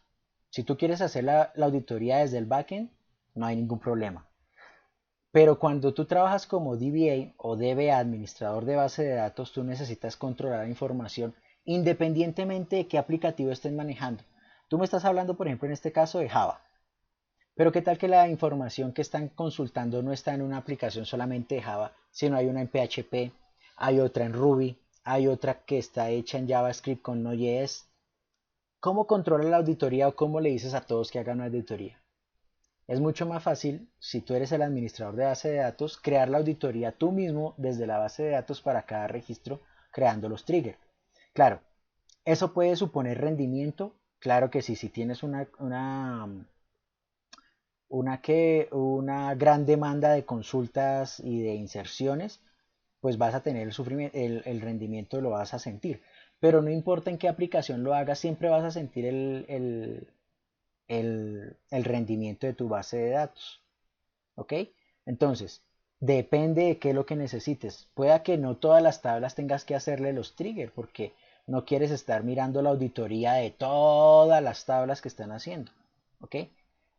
Si tú quieres hacer la auditoría desde el backend, no hay ningún problema. Pero cuando tú trabajas como DBA o DBA, administrador de base de datos, tú necesitas controlar la información independientemente de qué aplicativo estés manejando. Tú me estás hablando, por ejemplo, en este caso de Java. Pero qué tal que la información que están consultando no está en una aplicación solamente de Java, sino hay una en PHP, hay otra en Ruby, hay otra que está hecha en JavaScript con Node.js. ¿Cómo controla la auditoría o cómo le dices a todos que hagan una auditoría? Es mucho más fácil, si tú eres el administrador de base de datos, crear la auditoría tú mismo desde la base de datos para cada registro, creando los triggers. Claro, eso puede suponer rendimiento. Claro que sí, si tienes una gran demanda de consultas y de inserciones, pues vas a tener el rendimiento, lo vas a sentir. Pero no importa en qué aplicación lo hagas, siempre vas a sentir el rendimiento de tu base de datos. ¿Ok? Entonces, depende de qué es lo que necesites. Pueda que no todas las tablas tengas que hacerle los triggers porque no quieres estar mirando la auditoría de todas las tablas que están haciendo. ¿Ok?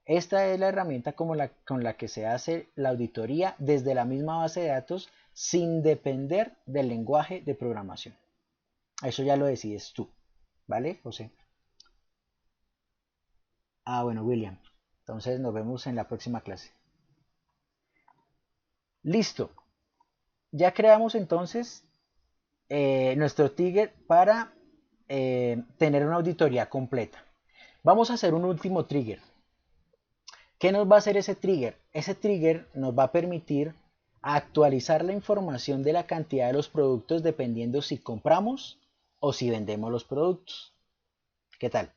Esta es la herramienta con la que se hace la auditoría desde la misma base de datos sin depender del lenguaje de programación. Eso ya lo decides tú. ¿Vale, José? Ah, bueno, William. Entonces nos vemos en la próxima clase. Listo. Ya creamos entonces nuestro trigger para tener una auditoría completa. Vamos a hacer un último trigger. ¿Qué nos va a hacer ese trigger? Ese trigger nos va a permitir actualizar la información de la cantidad de los productos dependiendo si compramos o si vendemos los productos. ¿Qué tal?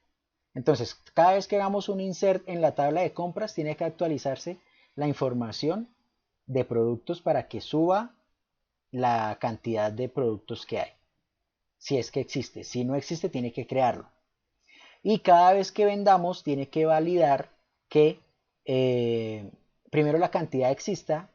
Entonces, cada vez que hagamos un insert en la tabla de compras, tiene que actualizarse la información de productos para que suba la cantidad de productos que hay. Si es que existe. Si no existe, tiene que crearlo. Y cada vez que vendamos, tiene que validar que primero la cantidad exista,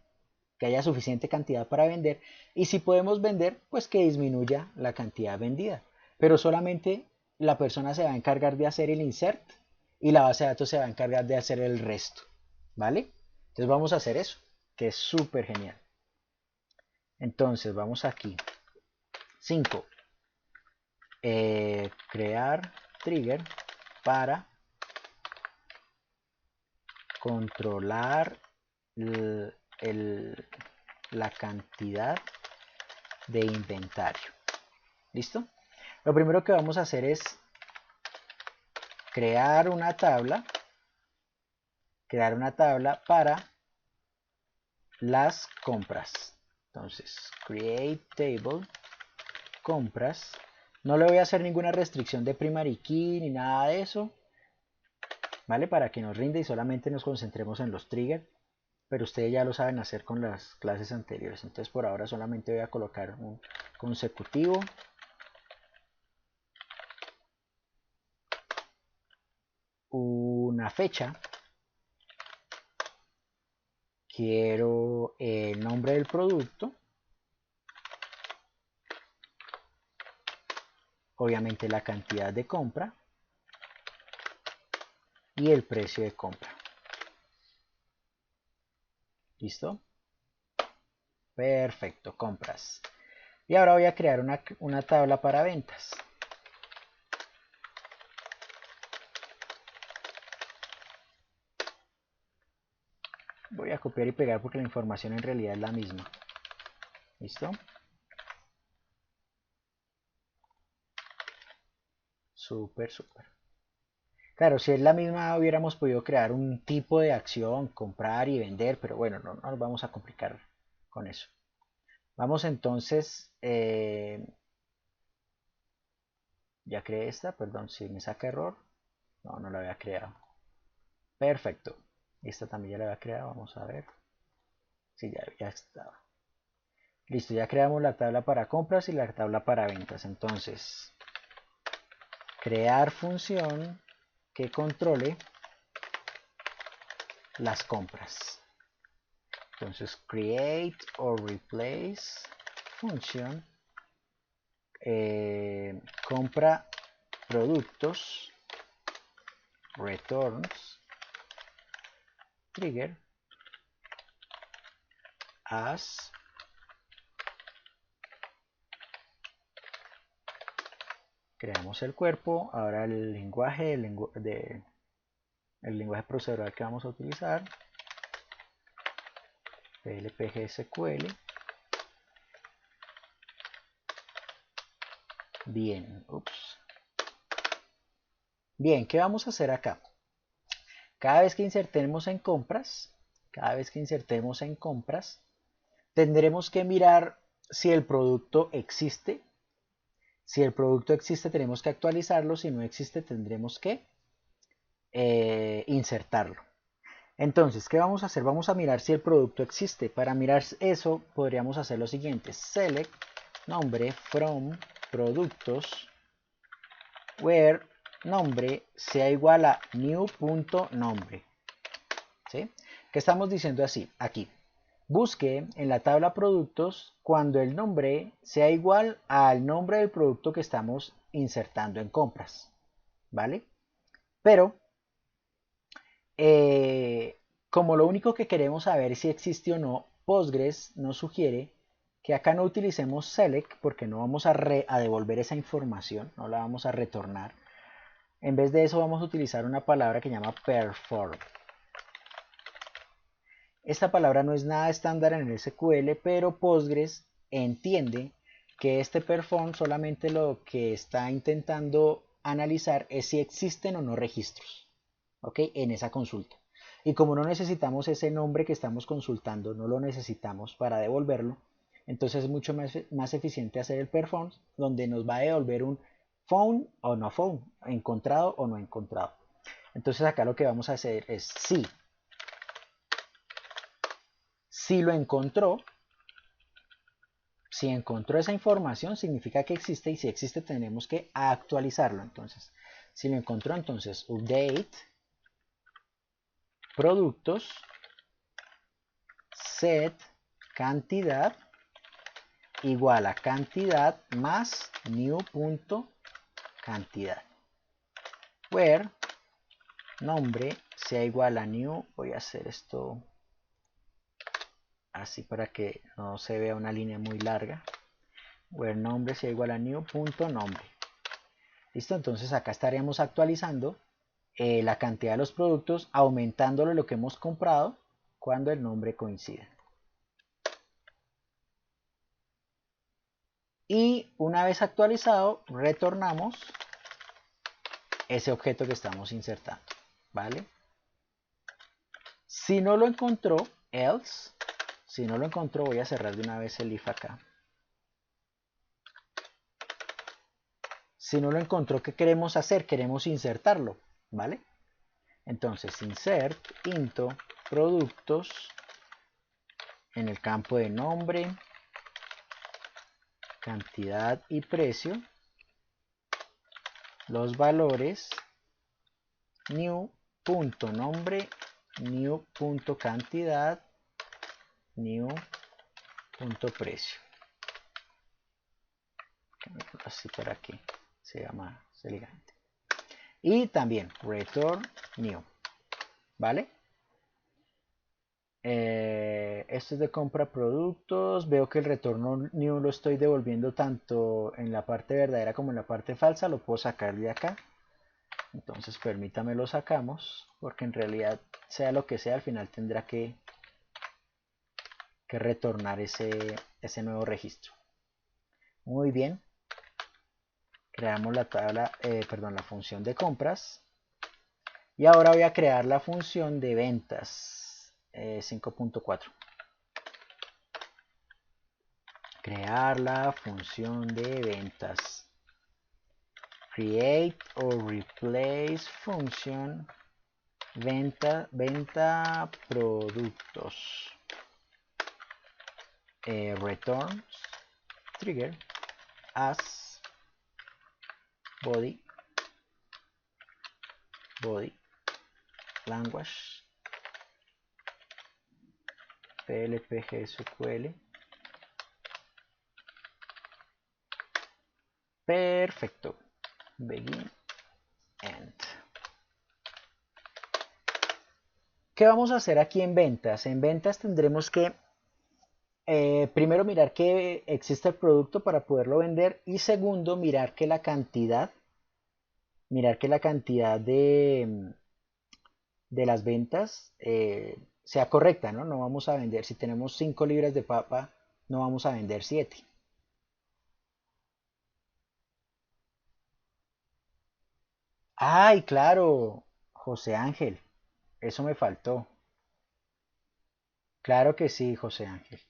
que haya suficiente cantidad para vender. Y si podemos vender, pues que disminuya la cantidad vendida. Pero solamente la persona se va a encargar de hacer el insert y la base de datos se va a encargar de hacer el resto. ¿Vale? Entonces vamos a hacer eso, que es súper genial. Entonces vamos aquí. 5. Crear trigger para controlar la cantidad de inventario. ¿Listo? Lo primero que vamos a hacer es crear una tabla para las compras. Entonces, create table, compras. No le voy a hacer ninguna restricción de primary key ni nada de eso, ¿vale? Para que nos rinde y solamente nos concentremos en los triggers, pero ustedes ya lo saben hacer con las clases anteriores. Entonces, por ahora solamente voy a colocar un consecutivo. Una fecha. Quiero el nombre del producto. Obviamente la cantidad de compra. Y el precio de compra. ¿Listo? Perfecto, compras. Y ahora voy a crear una tabla para ventas. Voy a copiar y pegar porque la información en realidad es la misma. ¿Listo? Súper, súper. Claro, si es la misma hubiéramos podido crear un tipo de acción, comprar y vender, pero bueno, no nos vamos a complicar con eso. Vamos entonces, ya creé esta, perdón, si me saca error, no la había creado. Perfecto, esta también ya la había creado, vamos a ver. Sí, ya estaba. Listo, ya creamos la tabla para compras y la tabla para ventas. Entonces, crear función que controle las compras. Entonces, create or replace función compra productos returns trigger as creamos el cuerpo. Ahora el lenguaje, el lenguaje procedural que vamos a utilizar, PLPG SQL. Bien, ups. Bien, ¿qué vamos a hacer acá? Cada vez que insertemos en compras, tendremos que mirar si el producto existe. Si el producto existe, tenemos que actualizarlo. Si no existe, tendremos que insertarlo. Entonces, ¿qué vamos a hacer? Vamos a mirar si el producto existe. Para mirar eso, podríamos hacer lo siguiente. Select nombre from productos where nombre sea igual a new.nombre. ¿Sí? ¿Qué estamos diciendo así? Aquí. Busque en la tabla productos cuando el nombre sea igual al nombre del producto que estamos insertando en compras. ¿Vale? Pero, como lo único que queremos saber si existe o no, Postgres nos sugiere que acá no utilicemos select porque no vamos a devolver esa información, no la vamos a retornar. En vez de eso vamos a utilizar una palabra que se llama perform. Esta palabra no es nada estándar en el SQL, pero Postgres entiende que este perform solamente lo que está intentando analizar es si existen o no registros, ¿ok? En esa consulta. Y como no necesitamos ese nombre que estamos consultando, no lo necesitamos para devolverlo, entonces es mucho más eficiente hacer el perform, donde nos va a devolver un found o no found, encontrado o no encontrado. Entonces acá lo que vamos a hacer es sí. Si lo encontró, si encontró esa información, significa que existe, y si existe tenemos que actualizarlo. Entonces, si lo encontró, entonces update productos set cantidad igual a cantidad más new.cantidad, where nombre sea igual a new. Voy a hacer esto así para que no se vea una línea muy larga. Where nombre sea igual a new punto nombre. Listo, entonces acá estaríamos actualizando la cantidad de los productos, aumentándolo lo que hemos comprado cuando el nombre coincide. Y una vez actualizado, retornamos ese objeto que estamos insertando, ¿vale? Si no lo encontró, else, si no lo encontró, voy a cerrar de una vez el if acá. Si no lo encontró, ¿qué queremos hacer? Queremos insertarlo, ¿vale? Entonces, insert into productos en el campo de nombre, cantidad y precio, los valores new.nombre, new.cantidad, new.precio. Así para que se vea más elegante. Y también return new, ¿vale? Esto es de compra productos. Veo que el retorno new lo estoy devolviendo tanto en la parte verdadera como en la parte falsa. Lo puedo sacar de acá. Entonces permítame lo sacamos, porque en realidad sea lo que sea, al final tendrá que retornar ese nuevo registro. Muy bien. Creamos la tabla, la función de compras. Y ahora voy a crear la función de ventas 5.4. Crear la función de ventas. Create or replace function venta productos. Returns trigger as body language PLPG SQL. Perfecto. Begin end. ¿Qué vamos a hacer aquí en ventas? En ventas tendremos que primero mirar que existe el producto para poderlo vender, y segundo mirar que la cantidad de las ventas sea correcta, ¿no? No vamos a vender, si tenemos 5 libras de papa, no vamos a vender 7. Ay, claro, José Ángel, eso me faltó. Claro que sí, José Ángel.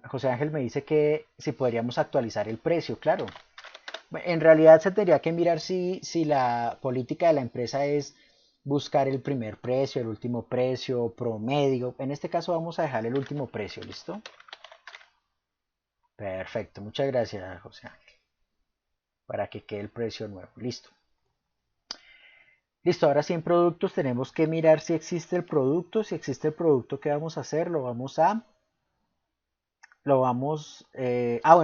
José Ángel me dice que si podríamos actualizar el precio, claro. En realidad se tendría que mirar si la política de la empresa es buscar el primer precio, el último precio, promedio. En este caso vamos a dejar el último precio, ¿listo? Perfecto, muchas gracias, José Ángel. Para que quede el precio nuevo, listo. Listo, ahora sí en productos tenemos que mirar si existe el producto. Si existe el producto, ¿qué vamos a hacer? Bueno,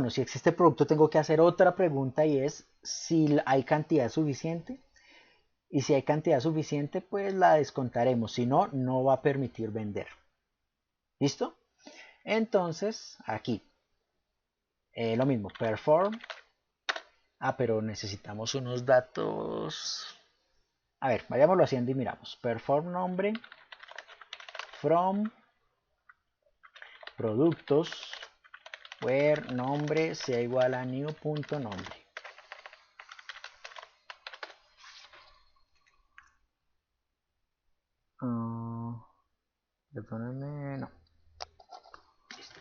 si existe el producto tengo que hacer otra pregunta, y es si hay cantidad suficiente. Y si hay cantidad suficiente, pues la descontaremos. Si no, no va a permitir vender. ¿Listo? Entonces, aquí, lo mismo, perform. Pero necesitamos unos datos. A ver, vayámoslo haciendo y miramos. Perform nombre from productos where nombre sea igual a new.nombre. Perdónenme, no. Listo.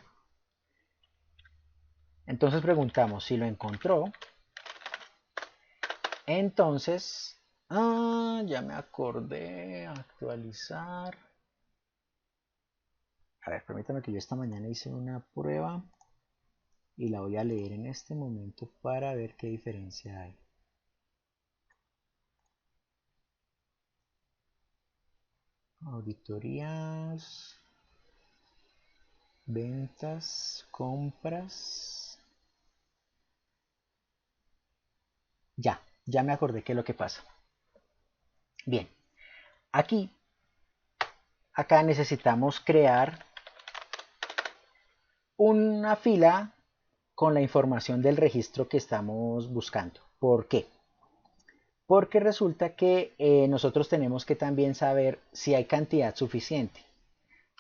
Entonces preguntamos si lo encontró. Entonces, ya me acordé, actualizar. A ver, permítame que yo esta mañana hice una prueba y la voy a leer en este momento para ver qué diferencia hay. Auditorías, ventas, compras. Ya me acordé qué es lo que pasa. Bien, acá necesitamos crear una fila con la información del registro que estamos buscando. ¿Por qué? Porque resulta que nosotros tenemos que también saber si hay cantidad suficiente.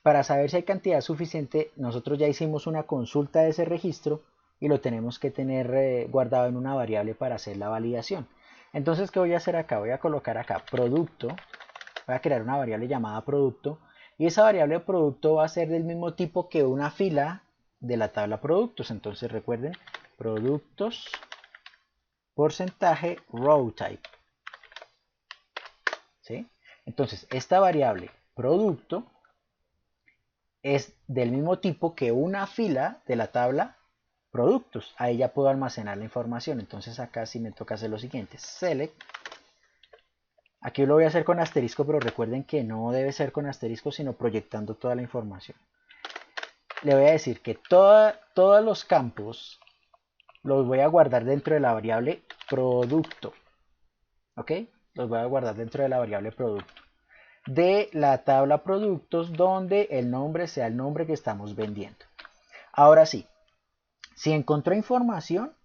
Para saber si hay cantidad suficiente, nosotros ya hicimos una consulta de ese registro y lo tenemos que tener guardado en una variable para hacer la validación. Entonces, ¿qué voy a hacer acá? Voy a colocar acá producto, voy a crear una variable llamada producto y esa variable producto va a ser del mismo tipo que una fila de la tabla productos. Entonces recuerden, productos, porcentaje, row type. ¿Sí? Entonces, esta variable producto es del mismo tipo que una fila de la tabla productos. Ahí ya puedo almacenar la información. Entonces acá sí me toca hacer lo siguiente. Select. Aquí lo voy a hacer con asterisco, pero recuerden que no debe ser con asterisco, sino proyectando toda la información. Le voy a decir que todos los campos los voy a guardar dentro de la variable producto. ¿Ok? Los voy a guardar dentro de la variable producto de la tabla productos donde el nombre sea el nombre que estamos vendiendo. Ahora sí, si encontró información,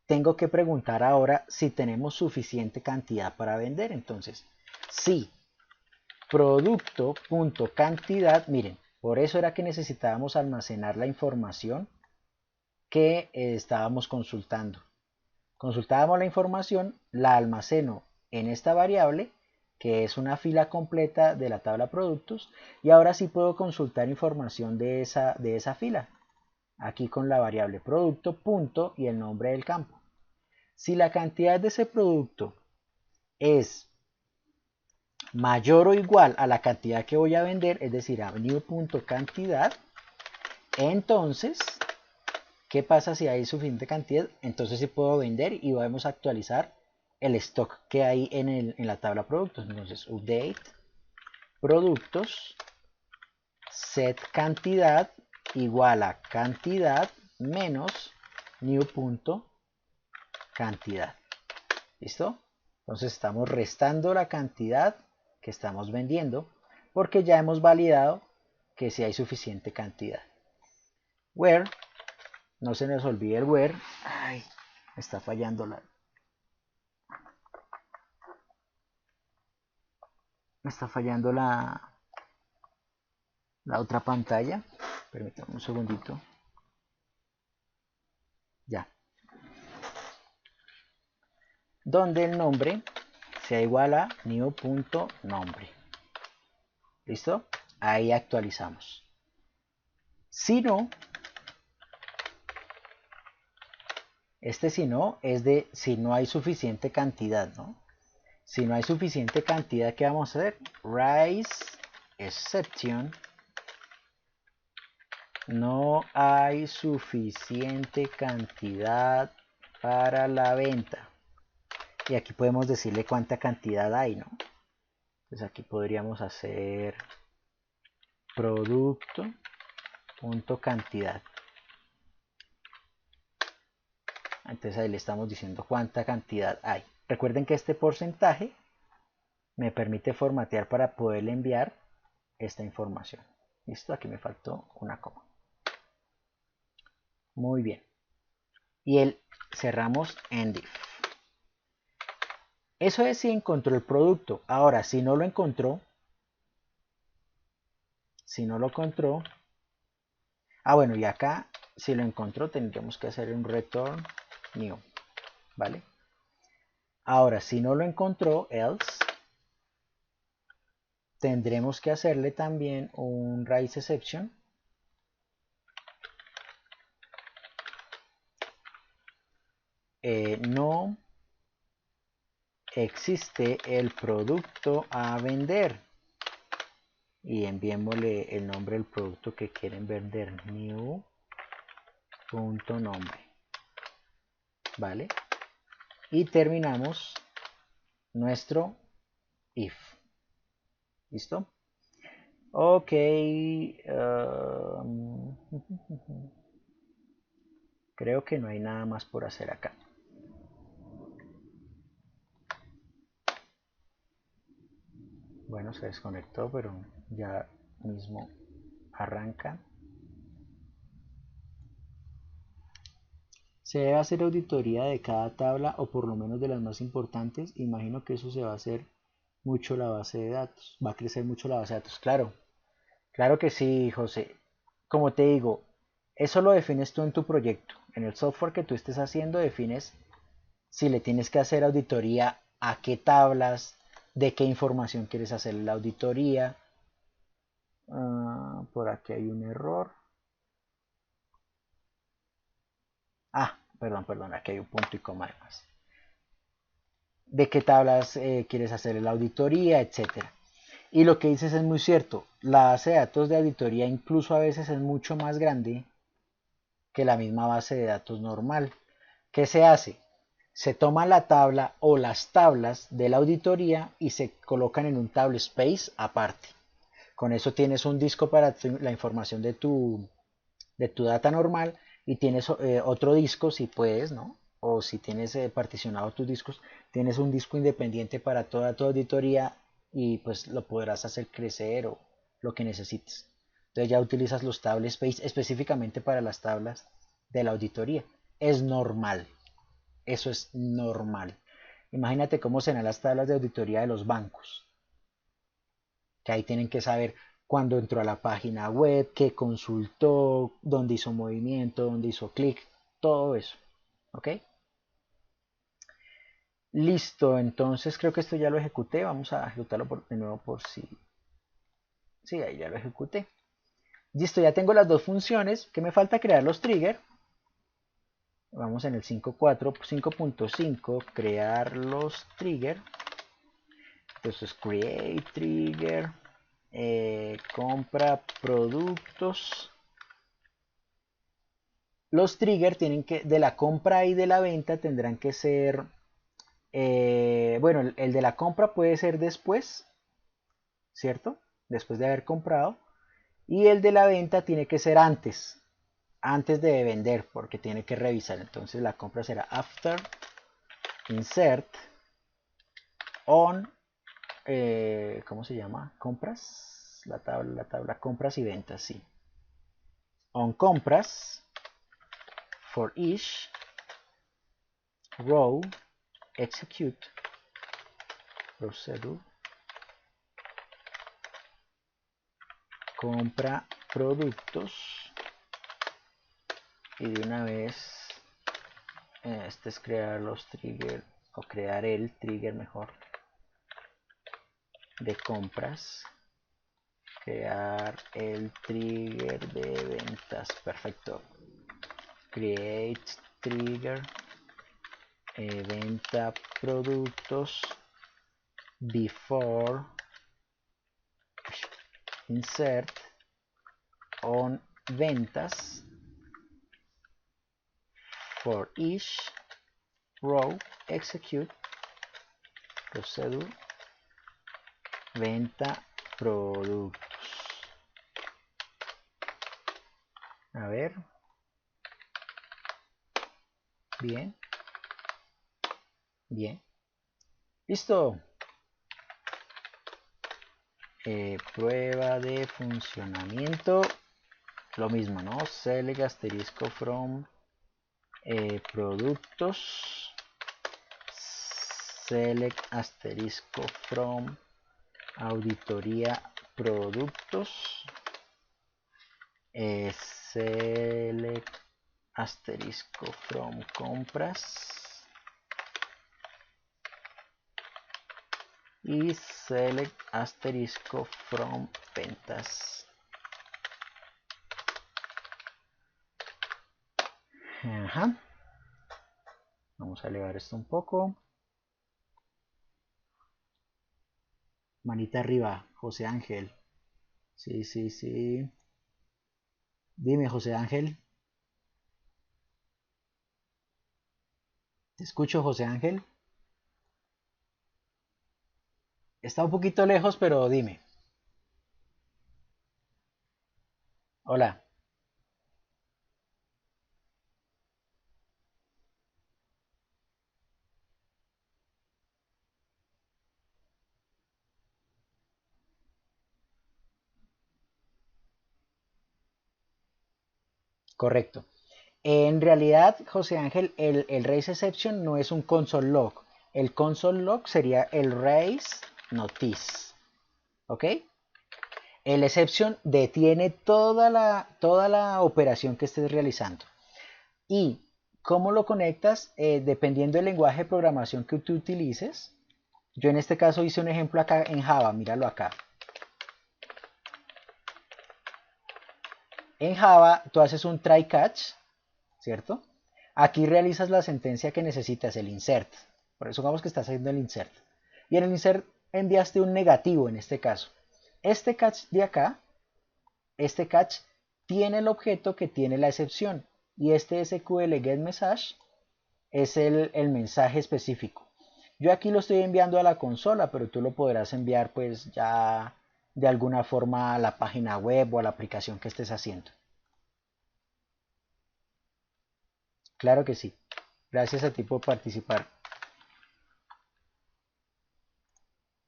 tengo que preguntar ahora si tenemos suficiente cantidad para vender. Entonces, si producto.cantidad, miren, por eso era que necesitábamos almacenar la información que estábamos consultando. Consultábamos la información, la almaceno en esta variable, que es una fila completa de la tabla productos, y ahora sí puedo consultar información de esa fila, aquí con la variable producto, punto y el nombre del campo. Si la cantidad de ese producto es mayor o igual a la cantidad que voy a vender, es decir, a new.cantidad, entonces, ¿qué pasa si hay suficiente cantidad? Entonces sí puedo vender y podemos actualizar el stock que hay en la tabla productos. Entonces, update, productos, set cantidad igual a cantidad menos new.cantidad. ¿Listo? Entonces estamos restando la cantidad que estamos vendiendo porque ya hemos validado que si hay suficiente cantidad. Where, no se nos olvide el where. Ay, me está fallando la otra pantalla. Permítanme un segundito. Ya. Donde el nombre sea igual a new.nombre. ¿Listo? Ahí actualizamos. Si no, si no es de si no hay suficiente cantidad, ¿no? Si no hay suficiente cantidad, ¿qué vamos a hacer? Raise exception. No hay suficiente cantidad para la venta. Y aquí podemos decirle cuánta cantidad hay, ¿no? Entonces aquí podríamos hacer producto.cantidad. Entonces ahí le estamos diciendo cuánta cantidad hay. Recuerden que este porcentaje me permite formatear para poderle enviar esta información. Listo, aquí me faltó una coma. Muy bien. Y cerramos end if. Eso es si encontró el producto. Ahora, si no lo encontró, bueno, y acá, si lo encontró, tendríamos que hacer un return new, ¿vale? Ahora, si no lo encontró, else, tendremos que hacerle también un raise exception. No existe el producto a vender. Y enviémosle el nombre del producto que quieren vender, new.nombre. ¿Vale? Y terminamos nuestro if. ¿Listo? Ok. Creo que no hay nada más por hacer acá. Bueno, se desconectó, pero ya mismo arranca. Se debe hacer auditoría de cada tabla o por lo menos de las más importantes. Imagino que eso se va a hacer mucho la base de datos. Va a crecer mucho la base de datos. Claro, claro que sí, José. Como te digo, eso lo defines tú en tu proyecto. En el software que tú estés haciendo defines si le tienes que hacer auditoría a qué tablas, de qué información quieres hacer la auditoría. Por aquí hay un error. Perdón, aquí hay un punto y coma además. De qué tablas quieres hacer la auditoría, etcétera. Y lo que dices es muy cierto. La base de datos de auditoría incluso a veces es mucho más grande que la misma base de datos normal. ¿Qué se hace? Se toma la tabla o las tablas de la auditoría y se colocan en un table space aparte. Con eso tienes un disco para la información de tu data normal y tienes otro disco si puedes, ¿no? O si tienes particionado tus discos, tienes un disco independiente para toda tu auditoría y pues lo podrás hacer crecer o lo que necesites. Entonces ya utilizas los table space específicamente para las tablas de la auditoría. Es normal, eso es normal. Imagínate cómo serán las tablas de auditoría de los bancos, que ahí tienen que saber cuándo entró a la página web, qué consultó, dónde hizo movimiento, dónde hizo clic, todo eso. ¿Ok? Listo, entonces creo que esto ya lo ejecuté. Vamos a ejecutarlo de nuevo por si... Sí, ahí ya lo ejecuté. Listo, ya tengo las dos funciones. ¿Qué me falta? Crear los triggers. Vamos en el 5.5, crear los triggers. Entonces, create trigger, compra productos. Los triggers tienen que, de la compra y de la venta tendrán que ser, bueno, el de la compra puede ser después, ¿cierto? Después de haber comprado. Y el de la venta tiene que ser antes de vender, porque tiene que revisar. Entonces la compra será after, insert, on, ¿cómo se llama? Compras, la tabla compras y ventas, sí. On compras, for each row, execute, procedure, compra productos y de una vez este es crear los triggers o crear el trigger mejor de compras, crear el trigger de ventas. Perfecto. Create trigger, venta productos, before, insert, on ventas, for each row, execute, procedure, venta productos. A ver. Bien. Bien. Listo. Prueba de funcionamiento. Lo mismo, ¿no? Select asterisco from productos. Select asterisco from auditoría productos. Select asterisco from compras. Y select asterisco from ventas. Ajá. Vamos a elevar esto un poco. Manita arriba, José Ángel. Sí, sí, sí. Dime, José Ángel. Te escucho, José Ángel. Está un poquito lejos, pero dime. Hola. Correcto. En realidad, José Ángel, el raise exception no es un console log. El console log sería el raise notice. ¿Ok? El exception detiene toda la operación que estés realizando. Y cómo lo conectas, dependiendo del lenguaje de programación que tú utilices. Yo en este caso hice un ejemplo acá en Java, míralo acá. En Java tú haces un try catch, ¿cierto? Aquí realizas la sentencia que necesitas, el insert. Por eso supongamos que estás haciendo el insert. Y en el insert enviaste un negativo en este caso. Este catch de acá, este catch tiene el objeto que tiene la excepción. Y este SQL getMessage es el mensaje específico. Yo aquí lo estoy enviando a la consola, pero tú lo podrás enviar pues ya de alguna forma a la página web o a la aplicación que estés haciendo. Claro que sí. Gracias a ti por participar.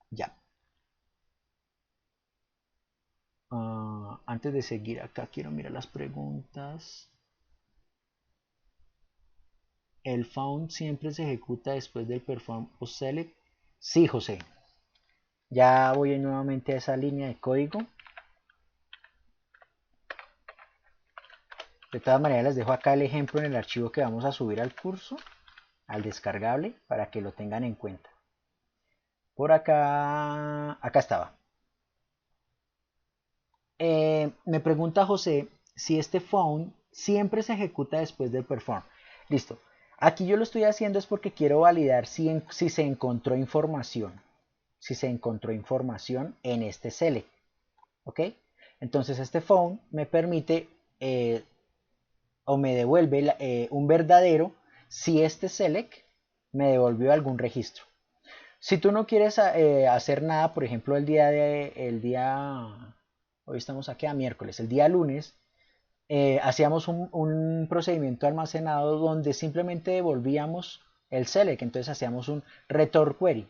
Ya. Antes de seguir acá, quiero mirar las preguntas. ¿El found siempre se ejecuta después del perform o select? Sí, José. Ya voy nuevamente a esa línea de código. De todas maneras, les dejo acá el ejemplo en el archivo que vamos a subir al curso, al descargable, para que lo tengan en cuenta. Por acá estaba. Me pregunta José si este found siempre se ejecuta después del perform. Listo. Aquí yo lo estoy haciendo es porque quiero validar si se encontró información. Si se encontró información en este select. ¿Ok? Entonces este found me permite o me devuelve un verdadero si este select me devolvió algún registro. Si tú no quieres hacer nada, por ejemplo, hoy estamos aquí a miércoles, el día lunes, hacíamos un procedimiento almacenado donde simplemente devolvíamos el select, entonces hacíamos un return query.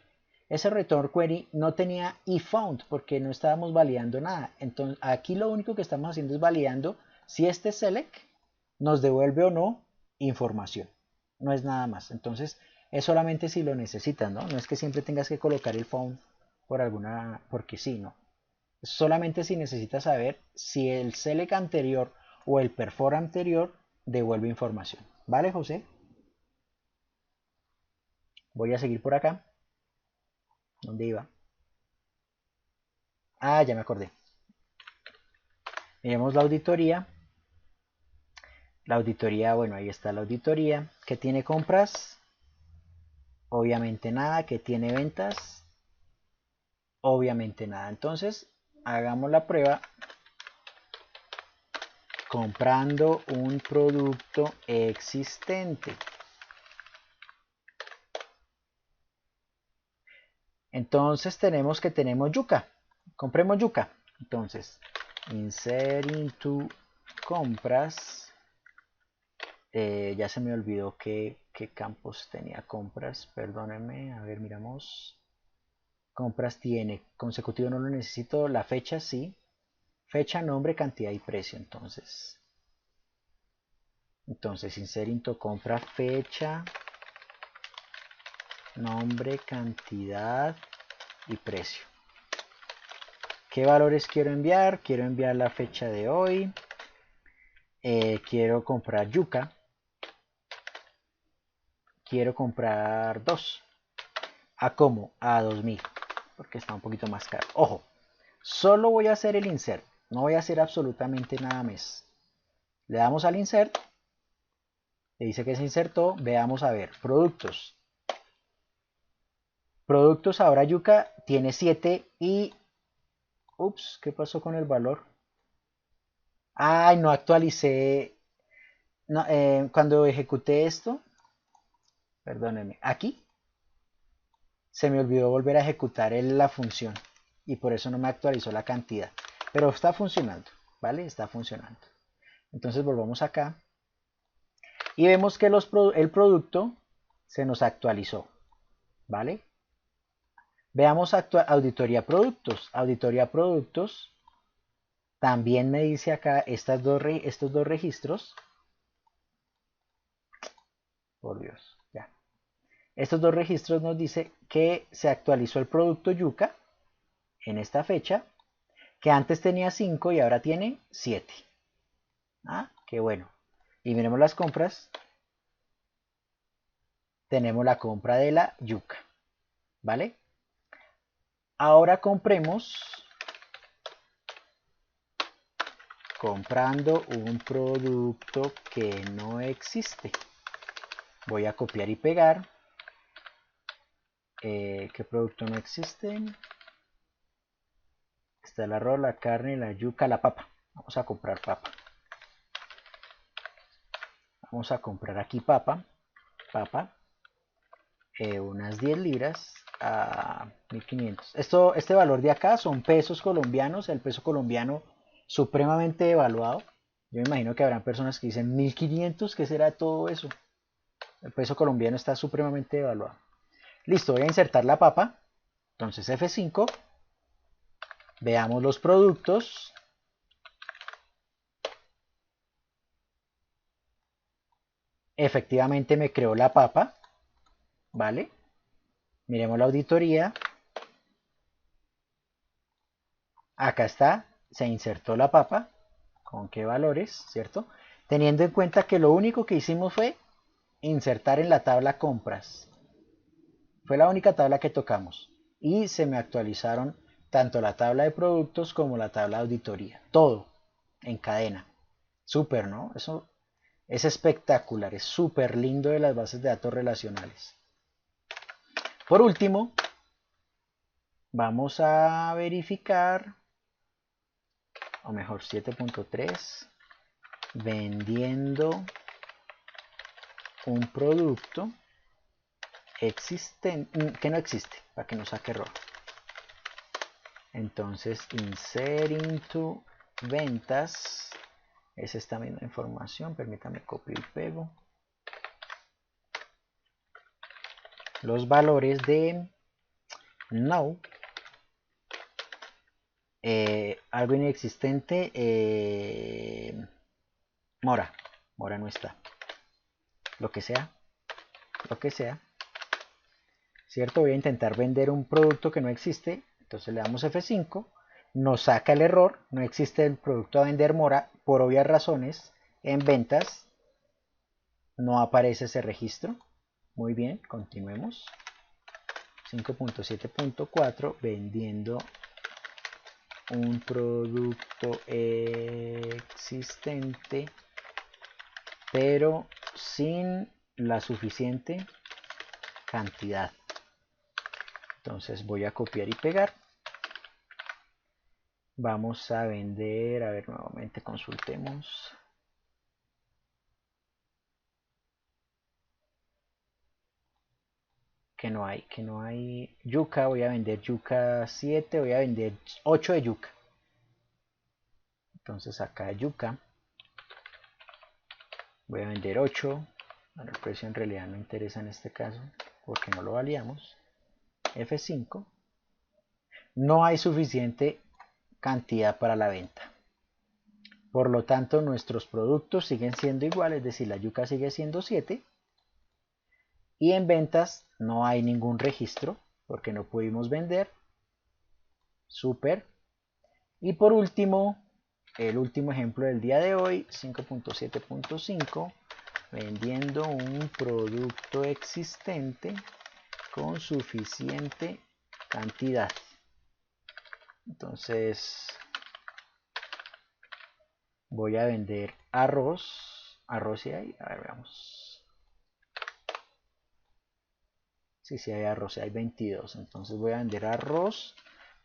Ese return query no tenía iFound porque no estábamos validando nada. Entonces aquí lo único que estamos haciendo es validando si este select nos devuelve o no información. No es nada más. Entonces es solamente si lo necesitas, ¿no? No es que siempre tengas que colocar el found porque sí, ¿no? Solamente si necesitas saber si el select anterior o el perfor anterior devuelve información. ¿Vale, José? Voy a seguir por acá. ¿Dónde iba? Ah, ya me acordé. Miremos la auditoría. La auditoría, bueno, ahí está la auditoría. ¿Qué tiene compras? Obviamente nada. ¿Qué tiene ventas? Obviamente nada. Entonces, hagamos la prueba comprando un producto existente. Entonces tenemos yuca. Compremos yuca. Entonces, insert into compras. Ya se me olvidó qué campos tenía compras. Perdónenme. A ver, miramos. Compras tiene. Consecutivo no lo necesito. La fecha sí. Fecha, nombre, cantidad y precio. Entonces insert into compra, fecha, nombre, cantidad y precio. ¿Qué valores quiero enviar? Quiero enviar la fecha de hoy. Quiero comprar yuca. Quiero comprar 2. ¿A cómo? A 2000. Porque está un poquito más caro. Ojo, solo voy a hacer el insert. No voy a hacer absolutamente nada más. Le damos al insert. Le dice que se insertó. Veamos a ver. Productos. Productos ahora yuca tiene 7 y... Ups, ¿qué pasó con el valor? Ay, no actualicé. No, cuando ejecuté esto, perdónenme, aquí se me olvidó volver a ejecutar la función y por eso no me actualizó la cantidad. Pero está funcionando, ¿vale? Está funcionando. Entonces volvamos acá y vemos que el producto se nos actualizó, ¿vale? Veamos auditoría productos. Auditoría productos también me dice acá estos dos registros. por Dios, ya. Estos dos registros nos dice que se actualizó el producto yuca en esta fecha, que antes tenía 5 y ahora tiene 7. Ah, qué bueno. Y miremos las compras. Tenemos la compra de la yuca, ¿vale? Ahora compremos comprando un producto que no existe. Voy a copiar y pegar. ¿Qué producto no existe? Está el arroz, la carne, la yuca, la papa. Vamos a comprar papa. Vamos a comprar aquí papa. Unas 10 libras a 1500. Este valor de acá son pesos colombianos. El peso colombiano supremamente devaluado. Yo me imagino que habrán personas que dicen 1500. ¿Qué será todo eso? El peso colombiano está supremamente devaluado. Listo, voy a insertar la papa. Entonces F5. Veamos los productos. Efectivamente me creó la papa. ¿Vale? Miremos la auditoría. Acá está, se insertó la papa. ¿Con qué valores? ¿Cierto? Teniendo en cuenta que lo único que hicimos fue insertar en la tabla compras. Fue la única tabla que tocamos. Y se me actualizaron tanto la tabla de productos como la tabla de auditoría. Todo en cadena. Súper, ¿no? Eso es espectacular, es súper lindo de las bases de datos relacionales. Por último, vamos a verificar, o mejor 7.3, vendiendo un producto existente, que no existe, para que no saque error. Entonces, insert into ventas, es esta misma información, permítame copio y pego. Los valores de no, algo inexistente, mora no está, lo que sea, ¿cierto? Voy a intentar vender un producto que no existe, entonces le damos F5, nos saca el error, no existe el producto a vender mora, por obvias razones, en ventas no aparece ese registro. Muy bien, continuemos. 5.7.4, vendiendo un producto existente, pero sin la suficiente cantidad. Entonces voy a copiar y pegar. Vamos a vender, a ver, nuevamente consultemos. Que no hay yuca, voy a vender yuca 7, voy a vender 8 de yuca. Entonces acá yuca, voy a vender 8. Bueno, el precio en realidad no interesa en este caso porque no lo validamos. F5. No hay suficiente cantidad para la venta. Por lo tanto, nuestros productos siguen siendo iguales, es decir, la yuca sigue siendo 7. Y en ventas no hay ningún registro porque no pudimos vender. Súper. Y por último, el último ejemplo del día de hoy, 5.7.5, vendiendo un producto existente con suficiente cantidad. Entonces voy a vender arroz. Arroz si hay, a ver, veamos. Sí hay arroz, hay 22. Entonces voy a vender arroz.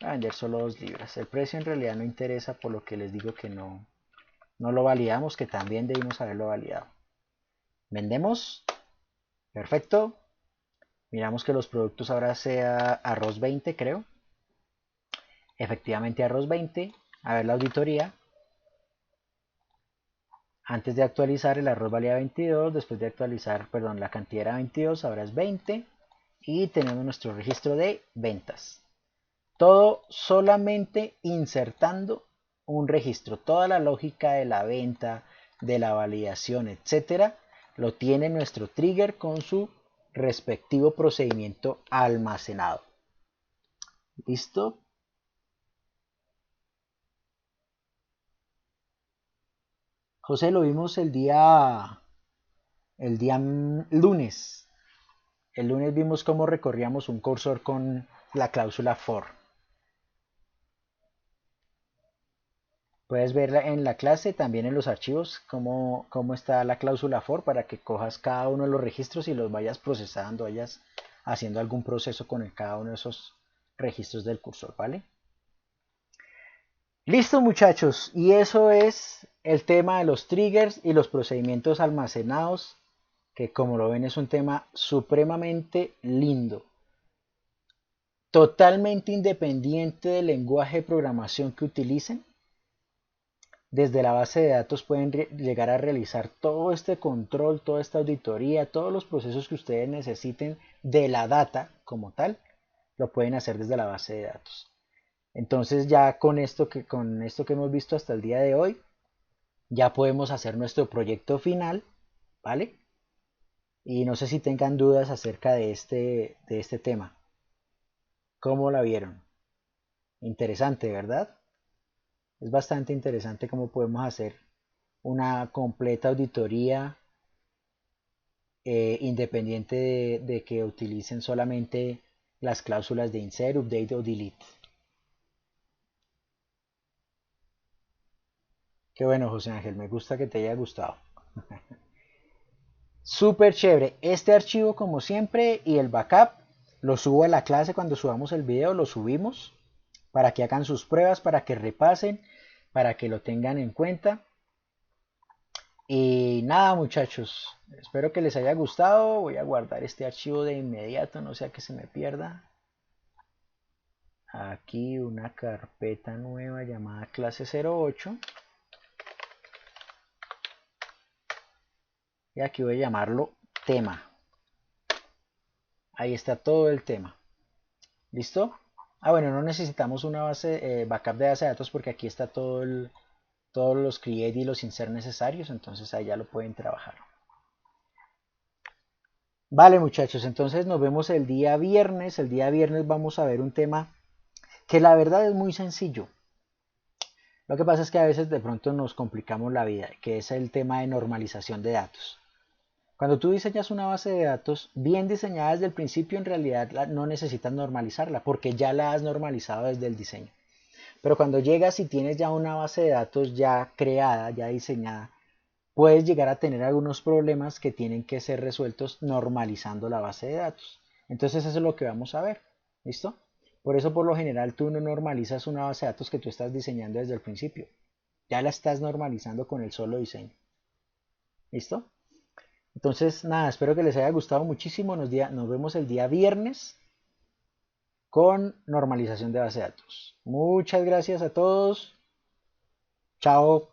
Voy a vender solo 2 libras. El precio en realidad no interesa, por lo que les digo que no lo validamos, que también debimos haberlo validado. Vendemos. Perfecto. Miramos que los productos ahora sea arroz 20, creo. Efectivamente arroz 20. A ver la auditoría. Antes de actualizar el arroz valía 22. Después de actualizar, perdón, la cantidad era 22. Ahora es 20. Y tenemos nuestro registro de ventas. Todo solamente insertando un registro. Toda la lógica de la venta, de la validación, etcétera, lo tiene nuestro trigger con su respectivo procedimiento almacenado. ¿Listo? José, lo vimos el día lunes. El lunes vimos cómo recorríamos un cursor con la cláusula for. Puedes verla en la clase, también en los archivos, cómo está la cláusula for para que cojas cada uno de los registros y los vayas procesando, vayas haciendo algún proceso con cada uno de esos registros del cursor, ¿vale? Listo, muchachos, y eso es el tema de los triggers y los procedimientos almacenados, que como lo ven es un tema supremamente lindo. Totalmente independiente del lenguaje de programación que utilicen, desde la base de datos pueden llegar a realizar todo este control, toda esta auditoría, todos los procesos que ustedes necesiten de la data como tal, lo pueden hacer desde la base de datos. Entonces ya con esto que hemos visto hasta el día de hoy, ya podemos hacer nuestro proyecto final, ¿vale? Y no sé si tengan dudas acerca de este tema. ¿Cómo la vieron? Interesante, ¿verdad? Es bastante interesante cómo podemos hacer una completa auditoría independiente de que utilicen solamente las cláusulas de insert, update o delete. Qué bueno, José Ángel, me gusta que te haya gustado. Súper chévere. Este archivo, como siempre, y el backup, lo subo a la clase cuando subamos el video, lo subimos para que hagan sus pruebas, para que repasen, para que lo tengan en cuenta. Y nada, muchachos, espero que les haya gustado. Voy a guardar este archivo de inmediato, no sea que se me pierda. Aquí una carpeta nueva llamada clase 08. Y aquí voy a llamarlo tema. Ahí está todo el tema. ¿Listo? Bueno, no necesitamos una base backup de base de datos porque aquí está todos los create y los insert necesarios, entonces ahí ya lo pueden trabajar. Vale, muchachos, entonces nos vemos el día viernes. El día viernes vamos a ver un tema que la verdad es muy sencillo. Lo que pasa es que a veces de pronto nos complicamos la vida, que es el tema de normalización de datos. Cuando tú diseñas una base de datos bien diseñada desde el principio, en realidad no necesitas normalizarla porque ya la has normalizado desde el diseño. Pero cuando llegas y tienes ya una base de datos ya creada, ya diseñada, puedes llegar a tener algunos problemas que tienen que ser resueltos normalizando la base de datos. Entonces eso es lo que vamos a ver. ¿Listo? Por eso por lo general tú no normalizas una base de datos que tú estás diseñando desde el principio. Ya la estás normalizando con el solo diseño. ¿Listo? Entonces, nada, espero que les haya gustado muchísimo. Nos vemos el día viernes con normalización de base de datos. Muchas gracias a todos. Chao.